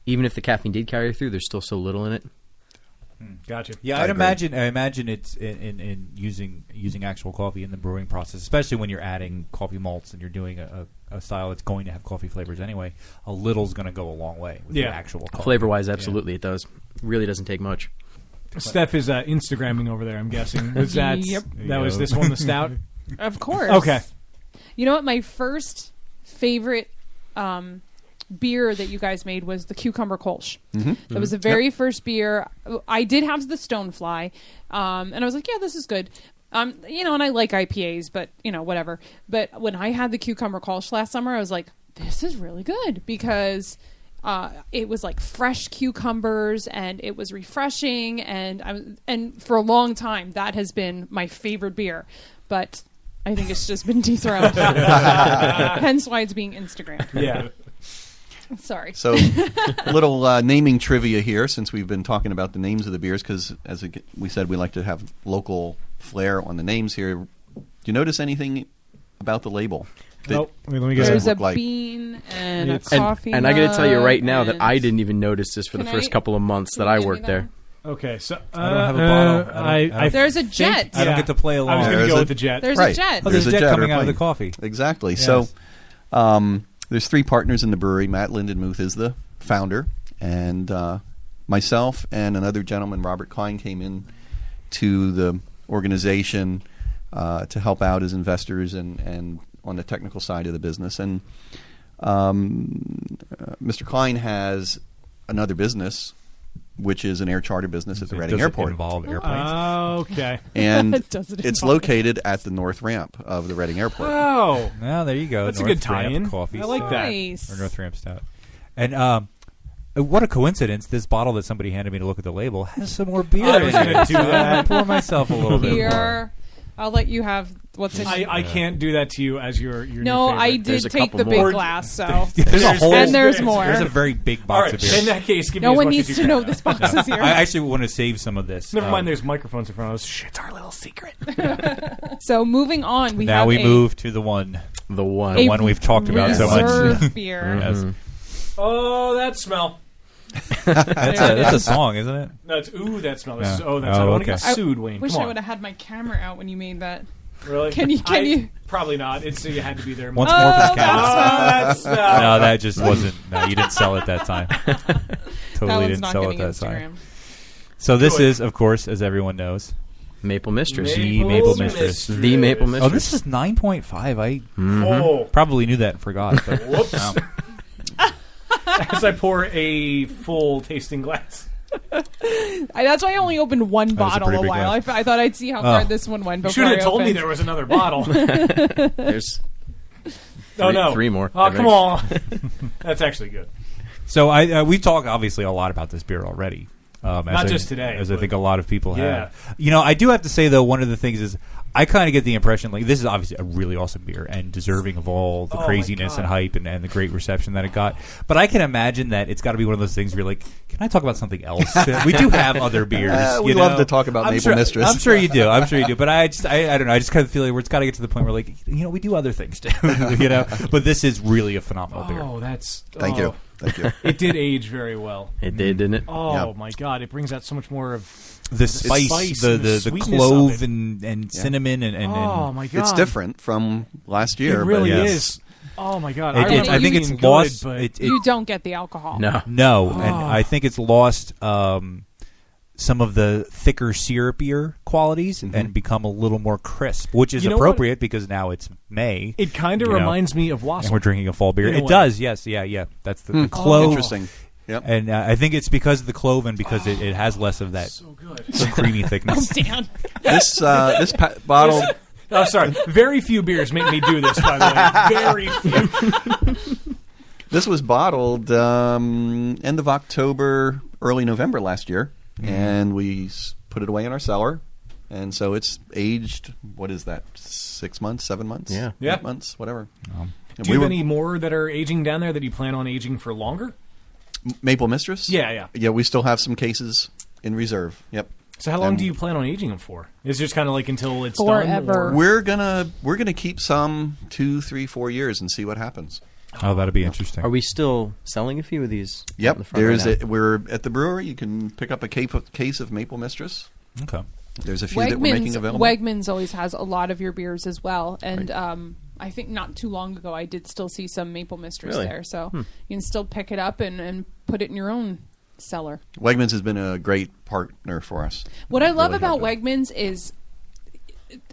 even if the caffeine did carry through, there's still so little in it. Gotcha. Yeah, I imagine it's in using actual coffee in the brewing process, especially when you're adding coffee malts and you're doing a style that's going to have coffee flavors anyway. A little's going to go a long way with the actual coffee. Flavor-wise, absolutely, it does. Really doesn't take much. Steph is Instagramming over there, I'm guessing. Was that, Yep. that was this one, the stout? Of course. Okay. You know what? My first favorite beer that you guys made was the Cucumber Kolsch. That was the very first beer. I did have the Stonefly, and I was like, yeah, this is good. And I like IPAs, but, whatever. But when I had the Cucumber Kolsch last summer, I was like, this is really good because it was like fresh cucumbers and it was refreshing. And for a long time, that has been my favorite beer. But I think it's just been dethroned. Hence why it's being Instagrammed. Yeah. Sorry. So, a little naming trivia here, since we've been talking about the names of the beers, because as we said, we like to have local flair on the names here. Do you notice anything about the label? Nope. Let me Does get it There's it. a look like- bean and It's- a coffee And I got to tell you right now that mug I and- didn't even notice this for the Can first I- couple of months that Can you I give me worked that there. one? Okay, so I don't have a bottle. I There's a think jet. I don't get to play I along. was going to There's go a- with the jet. There's Right. a jet. Oh, there's a jet or coming out of the plane. coffee. Exactly. Yes. So, there's three partners in the brewery. Matt Lindenmuth is the founder, and myself and another gentleman, Robert Klein, came in to the organization to help out as investors and on the technical side of the business. And Mr. Klein has another business, which is an air charter business at the Reading Does it Airport. involve airplanes? Okay. And Does it it's involve- located at the north ramp of the Reading Airport. Oh, Well, there you go. that's a North good Ramp tie-in. Coffee I like that. Nice. or North Ramp Stout. And what a coincidence! This bottle that somebody handed me to look at the label has some more beer. I was in gonna it. do So I'm that. gonna pour myself a little bit more. Here, I'll let you have what's in. I can't do that to you as your No, new I favorite. There's did a take couple the big more. glass, so There's a whole. and there's more. There's a very big All box right, of beer. in that case, give me No as one much needs as you to can. know this box is here. I actually want to save some of this. Never mind, there's microphones in front of us. Shit, it's our little secret. So moving on, we now have we a move to the one The one. The one we've talked about so much. reserve beer. Yes. Oh, that smell. That's a song, isn't it? No, it's ooh, that smell. This Yeah. is, oh, that's Oh, I want to okay. get sued, Wayne. Wish Come I on. would have had my camera out when you made that. Really? Can you- Probably not. It's you had to be there. Once more for the Oh, cat. that smell. No, that just wasn't. No, you didn't sell it that time. That Totally one's didn't not sell it getting that time. Instagram. So this Good. is, of course, as everyone knows, Maple Mistress. The Maple Mistress. The Maple Mistress. Oh, this is 9.5. I Oh, probably knew that and forgot. But, whoops. wow. As I pour a full tasting glass. That's why I only opened one was a bottle pretty a big while. glass. I thought I'd see how far this one went You before should have I told me opened. there was another bottle. There's Oh no, three more. Oh come on, that's actually good. So we talk obviously a lot about this beer already. Not just today, as I but- think a lot of people Yeah. have. I do have to say though, one of the things is I kind of get the impression like this is obviously a really awesome beer and deserving of all the Oh, my craziness God. and hype and the great reception that it got. But I can imagine that it's got to be one of those things where you're like, can I talk about something else? We do have other beers. We love to talk about Maple Mistress. I'm sure you do. But I don't know. I just kind of feel like it's got to get to the point where like we do other things too. But this is really a phenomenal beer. Oh, that's Thank you. Thank you. It did age very well. It did, didn't it? Oh Yep. my God, it brings out so much more of. The spice, and the the sweetness clove of it. and cinnamon and Oh my God, It's different from last year. It really but is. Oh my God, I remember think it it's being lost. Good, but it, You don't get the alcohol. No. no, and I think it's lost some of the thicker, syrupier qualities and become a little more crisp, which is You know appropriate because now it's May. It kind of you know, reminds me of wassail. and we're drinking a fall beer. In a It way. does, yes, yeah. That's the clove. Interesting. Yep. And I think it's because of the clove and because it has less of that creamy thickness. Dan. This bottle. Oh, sorry. Very few beers make me do this, by the way. Very few. This was bottled end of October, early November last year, and we put it away in our cellar. And so it's aged, what is that, 6 months, 7 months? Yeah. 8 months, whatever. Do you have any more that are aging down there that you plan on aging for longer? Maple Mistress? Yeah. Yeah, we still have some cases in reserve. Yep. So how long And do you plan on aging them for? Is it just kind of like until it's done? Forever. or- We're gonna keep some 2, 3, 4 years and see what happens. Oh, that'll be interesting. Are we still selling a few of these? out in Yep. the front right now? We're at the brewery. You can pick up a case of Maple Mistress. Okay. There's a few that we're making available. Wegmans always has a lot of your beers as well, and I think not too long ago I did still see some Maple Mistress Really? there, so you can still pick it up and put it in your own cellar. Wegmans has been a great partner for us. What I love Really about have been. Wegmans is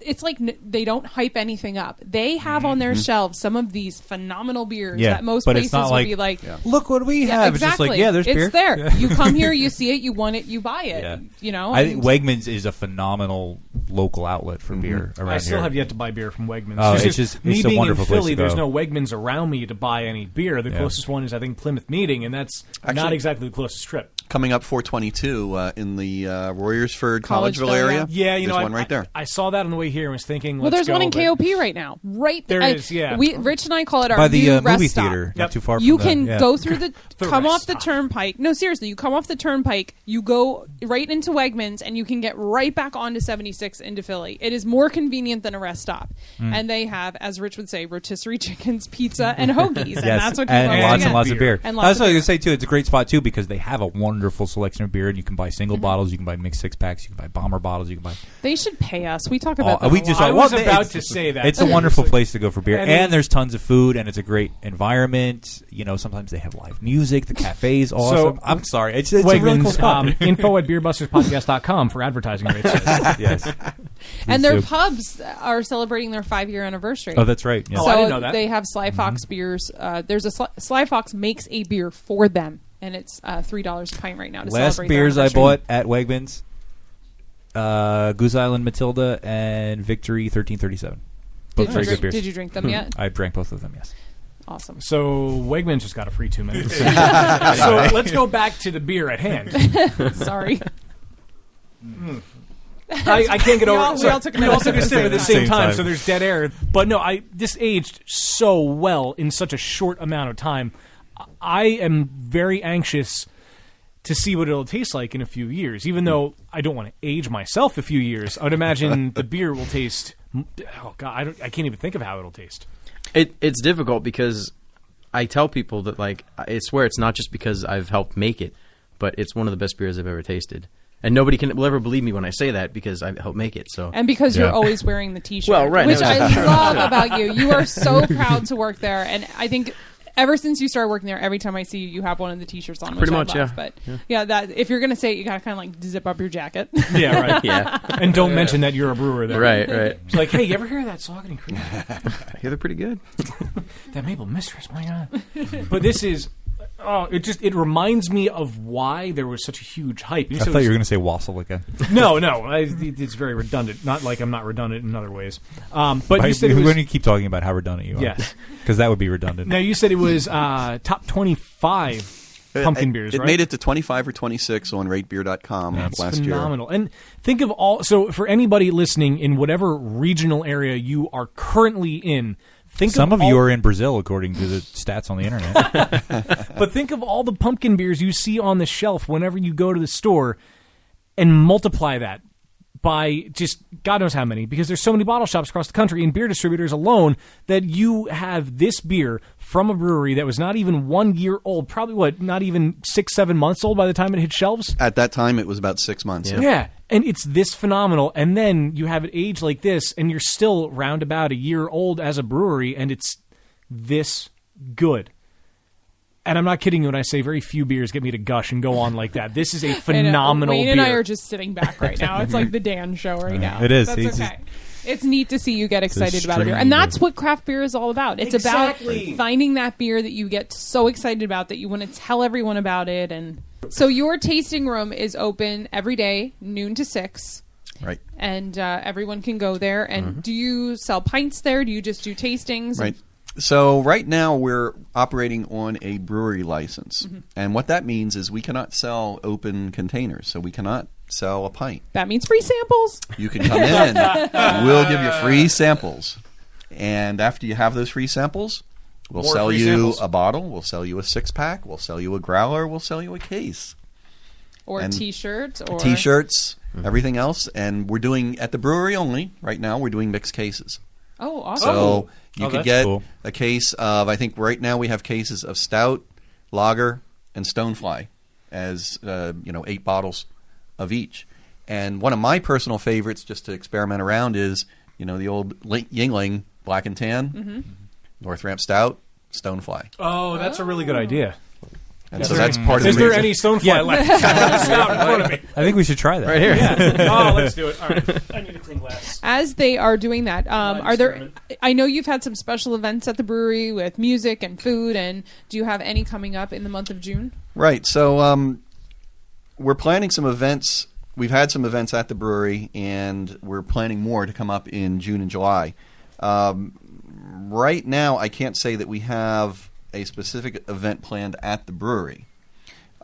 it's like they don't hype anything up. They have on their shelves some of these phenomenal beers Yeah, that most but places it's not will like, be like, look what we yeah, have. exactly. It's just like, there's beer. It's there. Yeah. You come here, you see it, you want it, you buy it. Yeah. You know, I think and- Wegmans is a phenomenal local outlet for beer around I still here. have yet to buy beer from Wegmans. Oh, It's it's just just- me it's a being in wonderful place Philly. to There's go. no Wegmans around me to buy any beer. The Yeah. closest one is I think Plymouth Meeting, and that's not Actually- exactly the closest trip. Coming up 422 in the Royersford, Collegeville, Collegeville area. Yeah, you There's know, one right there. I saw that on the way here and was thinking, well, let's there's one go, in but- KOP right now. Right There I- is, yeah. Rich and I call it our by the new movie rest stop. theater, Yep. not too far from You the- can yeah. go through the The come rest off the stop. turnpike. No, seriously, you come off the turnpike, you go right into Wegmans, and you can get right back onto 76 into Philly. It is more convenient than a rest stop, and they have, as Rich would say, rotisserie chickens, pizza, and hoagies, and Yes, that's what and people lots get. and lots of beer. And lots That's of what I was beer. going to say, too. It's a great spot, too, because they have a wonderful selection of beer, and you can buy single bottles, you can buy mixed six-packs, you can buy bomber bottles, you can buy... They should pay us. We talk about Oh, that we a just- lot. I Well, was they- about it's- to say that. It's a wonderful place to go for beer. And And there's tons of food, and it's a great environment. You know, sometimes they have live music. The cafe's awesome. I'm sorry. It's a really cool Wegmans, spot. info at beerbusterspodcast.com for advertising rates. Yes. And their So- pubs are celebrating their 5-year anniversary. Oh, that's right. Yes. Oh, so I didn't know that. they have Sly Fox beers. There's a Sly Fox makes a beer for them, and it's $3 a pint right now. To Last celebrate their beers I anniversary. bought at Wegmans, Goose Island Matilda and Victory 1337. Both very good beers. Did you drink them yet? I drank both of them, yes. Awesome. So Wegmans just got a free 2 minutes. So let's go back to the beer at hand. Sorry. I can't get We over. all- we all took we all took a sip at the same Same time, time. so there's dead air. But no, this aged so well in such a short amount of time. I am very anxious to see what it'll taste like in a few years. Even though I don't want to age myself a few years, I would imagine the beer will taste. Oh God, I can't even think of how it'll taste. It's difficult because I tell people that, like, I swear it's not just because I've helped make it, but it's one of the best beers I've ever tasted. And nobody will ever believe me when I say that because I helped make it. So And because Yeah. you're always wearing the T-shirt, Well, right, which no, I that's true. love about you. You are so proud to work there, and I think ever since you started working there, every time I see you, you have one of the T-shirts on. Which Pretty I much, love. yeah. But yeah, that if you're gonna say it, you gotta kind of like zip up your jacket. Yeah, right. yeah, And don't mention that you're a brewer. There. right. It's like, hey, you ever hear of that Saucony Creek? I hear they're pretty good. That Maple Mistress, my God. But this is, it reminds me of why there was such a huge hype. I thought you were going to say wassail again. No, it's very redundant. Not like I'm not redundant in other ways. But you said it We're was, going to keep talking about how redundant you are. Yes. Because that would be redundant. now you said it was top 25 pumpkin beers, It right? made it to 25 or 26 on ratebeer.com That's last year. phenomenal. And think of so for anybody listening in whatever regional area you are currently in, Some of you are in Brazil, according to the stats on the internet. But think of all the pumpkin beers you see on the shelf whenever you go to the store and multiply that by just God knows how many, because there's so many bottle shops across the country and beer distributors alone that you have this beer from a brewery that was not even 1 year old, probably not even 6-7 months old by the time it hit shelves. At that time, it was about 6 months. Yeah. And it's this phenomenal. And then you have it aged like this, and you're still round about a year old as a brewery, and it's this good. and I'm not kidding you when I say very few beers get me to gush and go on like that. This is a phenomenal Wayne beer. and I are just sitting back right now. It's like the Dan show right now. It is. That's He's okay. It's neat to see you get excited about a beer. stream And that's what craft beer is all about. It's Exactly. about finding that beer that you get so excited about that you want to tell everyone about it. And so your tasting room is open every day, noon to 6. Right. And everyone can go there. And do you sell pints there? Do you just do tastings? Right. So right now we're operating on a brewery license. And what that means is we cannot sell open containers. So we cannot sell a pint. That means free samples. You can come in. We'll give you free samples. And after you have those free samples, we'll More sell free you samples. a bottle. We'll sell you a 6-pack. We'll sell you a growler. We'll sell you a case. Or And T-shirts. Or T-shirts, everything else. And we're doing, at the brewery only, right now, we're doing mixed cases. Oh, awesome. So you could that's get cool. a case of, I think right now we have cases of stout, lager, and stonefly as 8 bottles of each. And one of my personal favorites, just to experiment around, is the old Yingling Black and Tan, North Ramp Stout, stonefly. Oh, that's a really good idea. And so that's part of the Is there reason. any Stonefly left? I have the stout in front of me. I think we should try that. Right here. Oh, let's do it. All right. I need a clean glass. As they are doing that, are there? experiment. I know you've had some special events at the brewery with music and food, and do you have any coming up in the month of June? Right. So we're planning some events. We've had some events at the brewery, and we're planning more to come up in June and July. Right now, I can't say that we have a specific event planned at the brewery.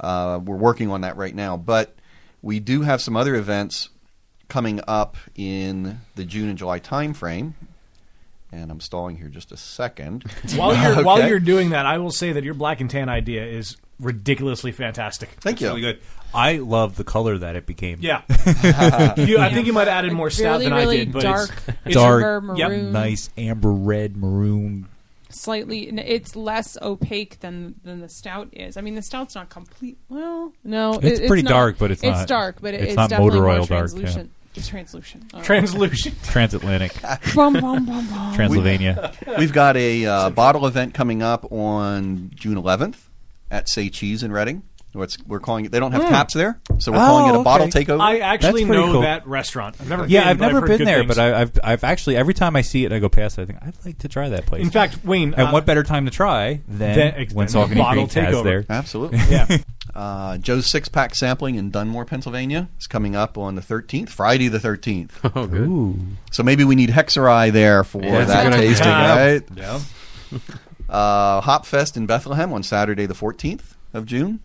We're working on that right now. But we do have some other events coming up in the June and July time frame. And I'm stalling here just a second. While you're doing that, I will say that your black and tan idea is ridiculously fantastic. Thank you. Really good. I love the color that it became. Yeah. I think you might have added more stout really, than really I did. But dark, it's Dark, amber Yep. maroon, nice amber red maroon. slightly. It's less opaque than the stout is. I mean, the stout's not complete. Well, no, It's pretty not. dark, but it's not. It's dark, but it's it's not definitely motor more oil dark, translucent. It's translucent. translucent. Transatlantic. Bum, bum, bum, bum. Transylvania. We've got a bottle event coming up on June 11th at Say Cheese in Reading. We're calling it. They don't have taps there, so we're calling it a bottle takeover. I actually That's pretty know cool. that restaurant. I've never Yeah, been, I've but never heard been good there, things. but I've actually, every time I see it, I go past it, I think, I'd like to try that place. In fact, Wayne, and what better time to try than when Saucony bottle Creek has takeover. there. Absolutely. Yeah. Joe's 6-pack sampling in Dunmore, Pennsylvania is coming up on the 13th, Friday the 13th. Oh, good. Ooh. So maybe we need Hexerai there for that's that a good tasting, idea. right? Yeah. Hop Fest in Bethlehem on Saturday the 14th of June.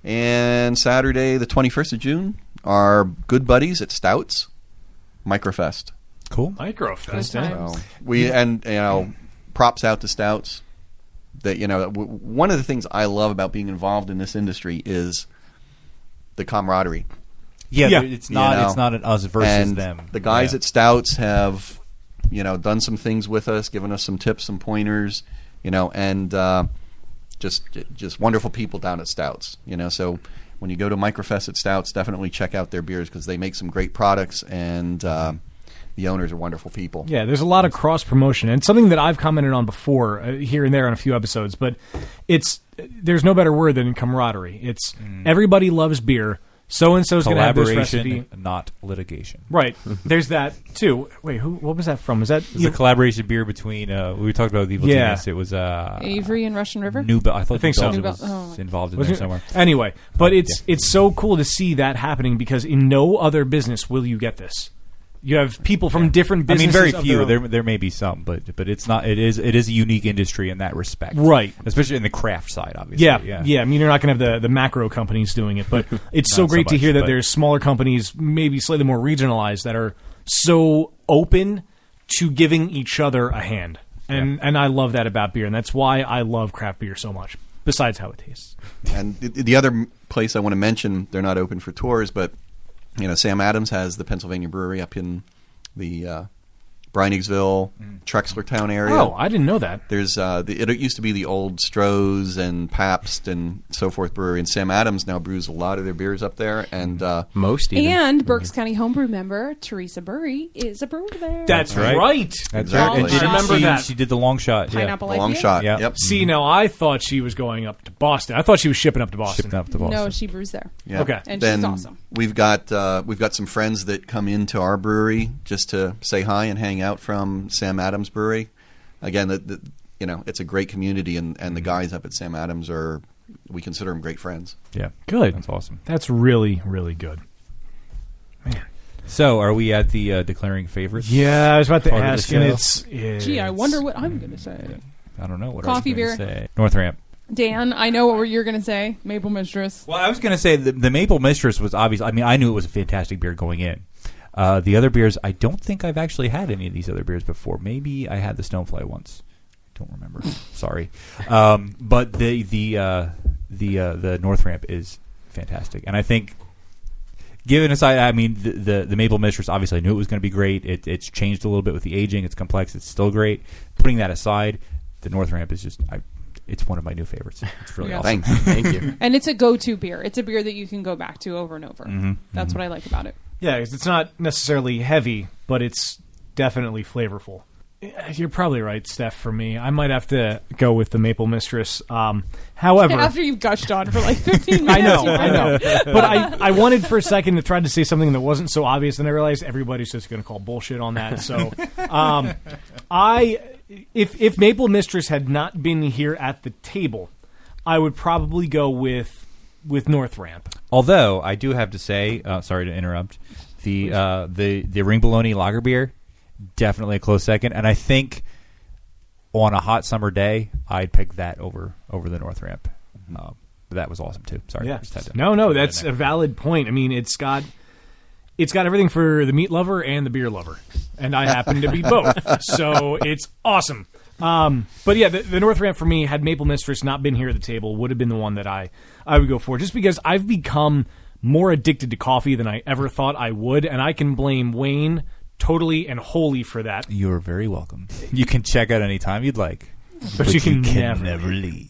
And Saturday the 21st of June, our good buddies at Stouts, Microfest. Cool. Microfest. Good eh? time. So props out to Stouts. That one of the things I love about being involved in this industry is the camaraderie. Yeah, Yeah. it's not know, it's not an us versus and them. the guys Yeah. at Stouts have done some things with us, given us some tips, some pointers, and just wonderful people down at Stouts. So when you go to Microfest at Stouts, definitely check out their beers because they make some great products, and the owners are wonderful people. Yeah, there's a lot of cross promotion, and something that I've commented on before here and there on a few episodes. But there's no better word than camaraderie. It's everybody loves beer. So and so's going to have this recipe. Collaboration, not litigation. Right. There's that too. Wait, what was that from? Is that It's a collaboration beer between we talked about with Evil Yeah. Genius. It was Avery and Russian River. I thought I think so. Belgium New was Bel- oh. involved in Was there it- somewhere. Anyway, but it's so cool to see that happening because in no other business will you get this. You have people from different I mean, businesses. very of few. their own. There may be some, but it's not. It is a unique industry in that respect, Right. Especially in the craft side, obviously. Yeah. I mean, you're not going to have the macro companies doing it, but it's so Not so great to much, hear that but- there's smaller companies, maybe slightly more regionalized, that are so open to giving each other a hand. And I love that about beer, and that's why I love craft beer so much, besides how it tastes. And the other place I want to mention, they're not open for tours, but Sam Adams has the Pennsylvania Brewery up in the Breiningsville, Trexlertown area. Oh, I didn't know that. There's it used to be the old Stroh's and Pabst and so forth brewery, and Sam Adams now brews a lot of their beers up there. And Most even. And Berks County homebrew member Teresa Burry is a brewer there. That's right. right. That's Exactly. right. And Remember that. She did the long shot. Pineapple the long IPA? shot. Yeah. Yep. See, now I thought she was going up to Boston. I thought she was shipping up to Boston. Shipped up to Boston. No, she brews there. Yeah. Okay. And then she's awesome. We've got some friends that come into our brewery just to say hi and hang out from Sam Adams Brewery. Again, it's a great community, and the guys up at Sam Adams we consider them great friends. Yeah. Good. That's awesome. That's really, really good. Man. So, are we at the declaring favorites? Yeah, I was about to Part of the ask, and show? Gee, I wonder what I'm going to say. I don't know what Coffee I was beer. gonna say. North Ramp. Dan, I know what you're going to say. Maple Mistress. Well, I was going to say the Maple Mistress was obvious. I mean, I knew it was a fantastic beer going in. The other beers, I don't think I've actually had any of these other beers before. Maybe I had the Stonefly once. Don't remember. Sorry. But the North Ramp is fantastic, and I think, given aside, I mean, the Maple Mistress, obviously I knew it was going to be great. It's changed a little bit with the aging. It's complex. It's still great. Putting that aside, the North Ramp is just it's one of my new favorites. It's really Yeah. awesome. Thanks. Thank you. And it's a go-to beer. It's a beer that you can go back to over and over. That's what I like about it. Yeah, 'cause it's not necessarily heavy, but it's definitely flavorful. You're probably right, Steph, for me. I might have to go with the Maple Mistress. However... After you've gushed on for like 15 minutes. I know. But I wanted for a second to try to say something that wasn't so obvious, and I realized everybody's just going to call bullshit on that. So, if Maple Mistress had not been here at the table, I would probably go with North Ramp. Although I do have to say, sorry to interrupt, the Ring Bologna Lager beer, definitely a close second, and I think on a hot summer day, I'd pick that over the North Ramp. But that was awesome too. Sorry, Yeah. just had to No, put that that's in there. a valid point. I mean, it's got everything for the meat lover and the beer lover, and I happen to be both, so it's awesome. But yeah, the North Ramp for me, had Maple Mistress not been here at the table, would have been the one that I would go for, just because I've become more addicted to coffee than I ever thought I would, and I can blame Wayne totally and wholly for that. You're very welcome. You can check out anytime you'd like, But you can never leave.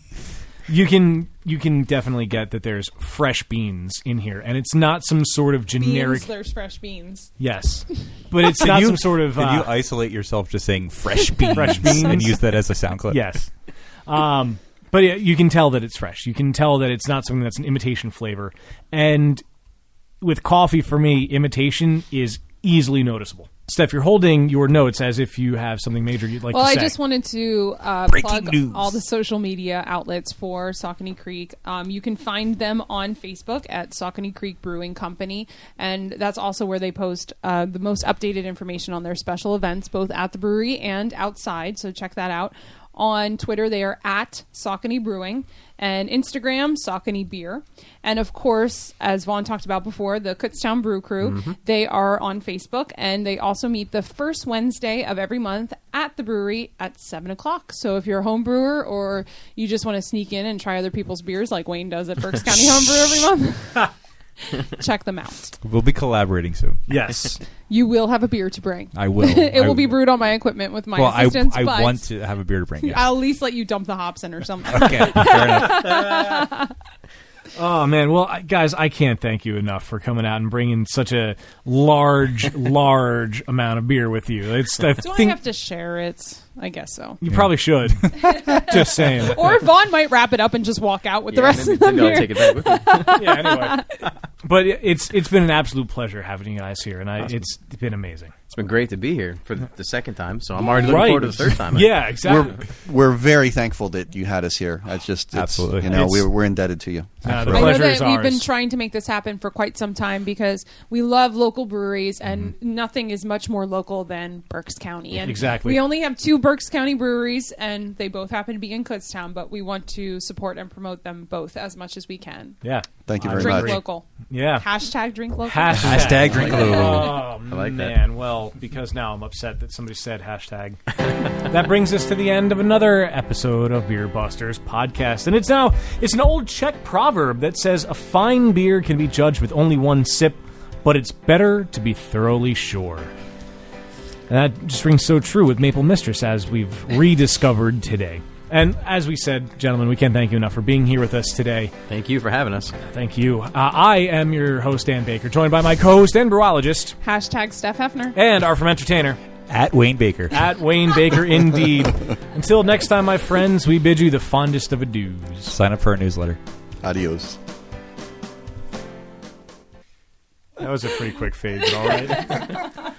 You can definitely get that there's fresh beans in here, and it's not some sort of generic. Beans, there's fresh beans. Yes, but it's not some sort of. Can you isolate yourself just saying fresh beans, Fresh beans? and use that as a sound clip? Yes. But yeah, you can tell that it's fresh. You can tell that it's not something that's an imitation flavor. And with coffee, for me, imitation is easily noticeable. Steph, you're holding your notes as if you have something major you'd like Well, to I say. just wanted to Breaking plug news. all the social media outlets for Saucony Creek. You can find them on Facebook at Saucony Creek Brewing Company, and that's also where they post the most updated information on their special events, both at the brewery and outside, so check that out. On Twitter, they are at Saucony Brewing, and Instagram, Saucony Beer. And of course, as Vaughn talked about before, the Kutztown Brew Crew, they are on Facebook, and they also meet the first Wednesday of every month at the brewery at 7 o'clock. So if you're a home brewer or you just want to sneak in and try other people's beers like Wayne does at Berks County Homebrew every month, check them out. We'll be collaborating soon. Yes. You will have a beer to bring. I will. It will be brewed on my equipment with my Well, assistance, I but want to have a beer to bring. Yes. I'll at least let you dump the hops in or something. Okay, fair enough. Oh, man. Well, guys, I can't thank you enough for coming out and bringing such a large amount of beer with you. Do I have to share it? I guess so. You probably should. Just saying. Or Vaughn might wrap it up and just walk out with the rest of the maybe I'll beer. take it back with me. Yeah, anyway. But it's been an absolute pleasure having you guys here, and it's been amazing. It's been great to be here for the second time, so I'm already looking forward to the third time. Yeah, exactly. We're very thankful that you had us here. It's Absolutely. You know, It's- we're indebted to you. The I know pleasure is that we've been ours. trying to make this happen for quite some time because we love local breweries, and nothing is much more local than Berks County. And Exactly. we only have 2 Berks County breweries, and they both happen to be in Kutztown, but we want to support and promote them both as much as we can. Yeah. Thank you I very Drink much. local. Yeah. Hashtag drink local. Hashtag drink local. Oh, I like that. man. Well, because now I'm upset that somebody said hashtag. That brings us to the end of another episode of Beer Busters podcast. And it's an old Czech proverb that says a fine beer can be judged with only one sip, but it's better to be thoroughly sure. And that just rings so true with Maple Mistress, as we've rediscovered today. And as we said, gentlemen, we can't thank you enough for being here with us today. Thank you for having us. Thank you. I am your host, Dan Baker, joined by my co-host and brewologist. # Steph Hefner. And our ferment entertainer. At Wayne Baker. At Wayne Baker, indeed. Until next time, my friends, we bid you the fondest of adieus. Sign up for our newsletter. Adios. That was a pretty quick fade, but all right.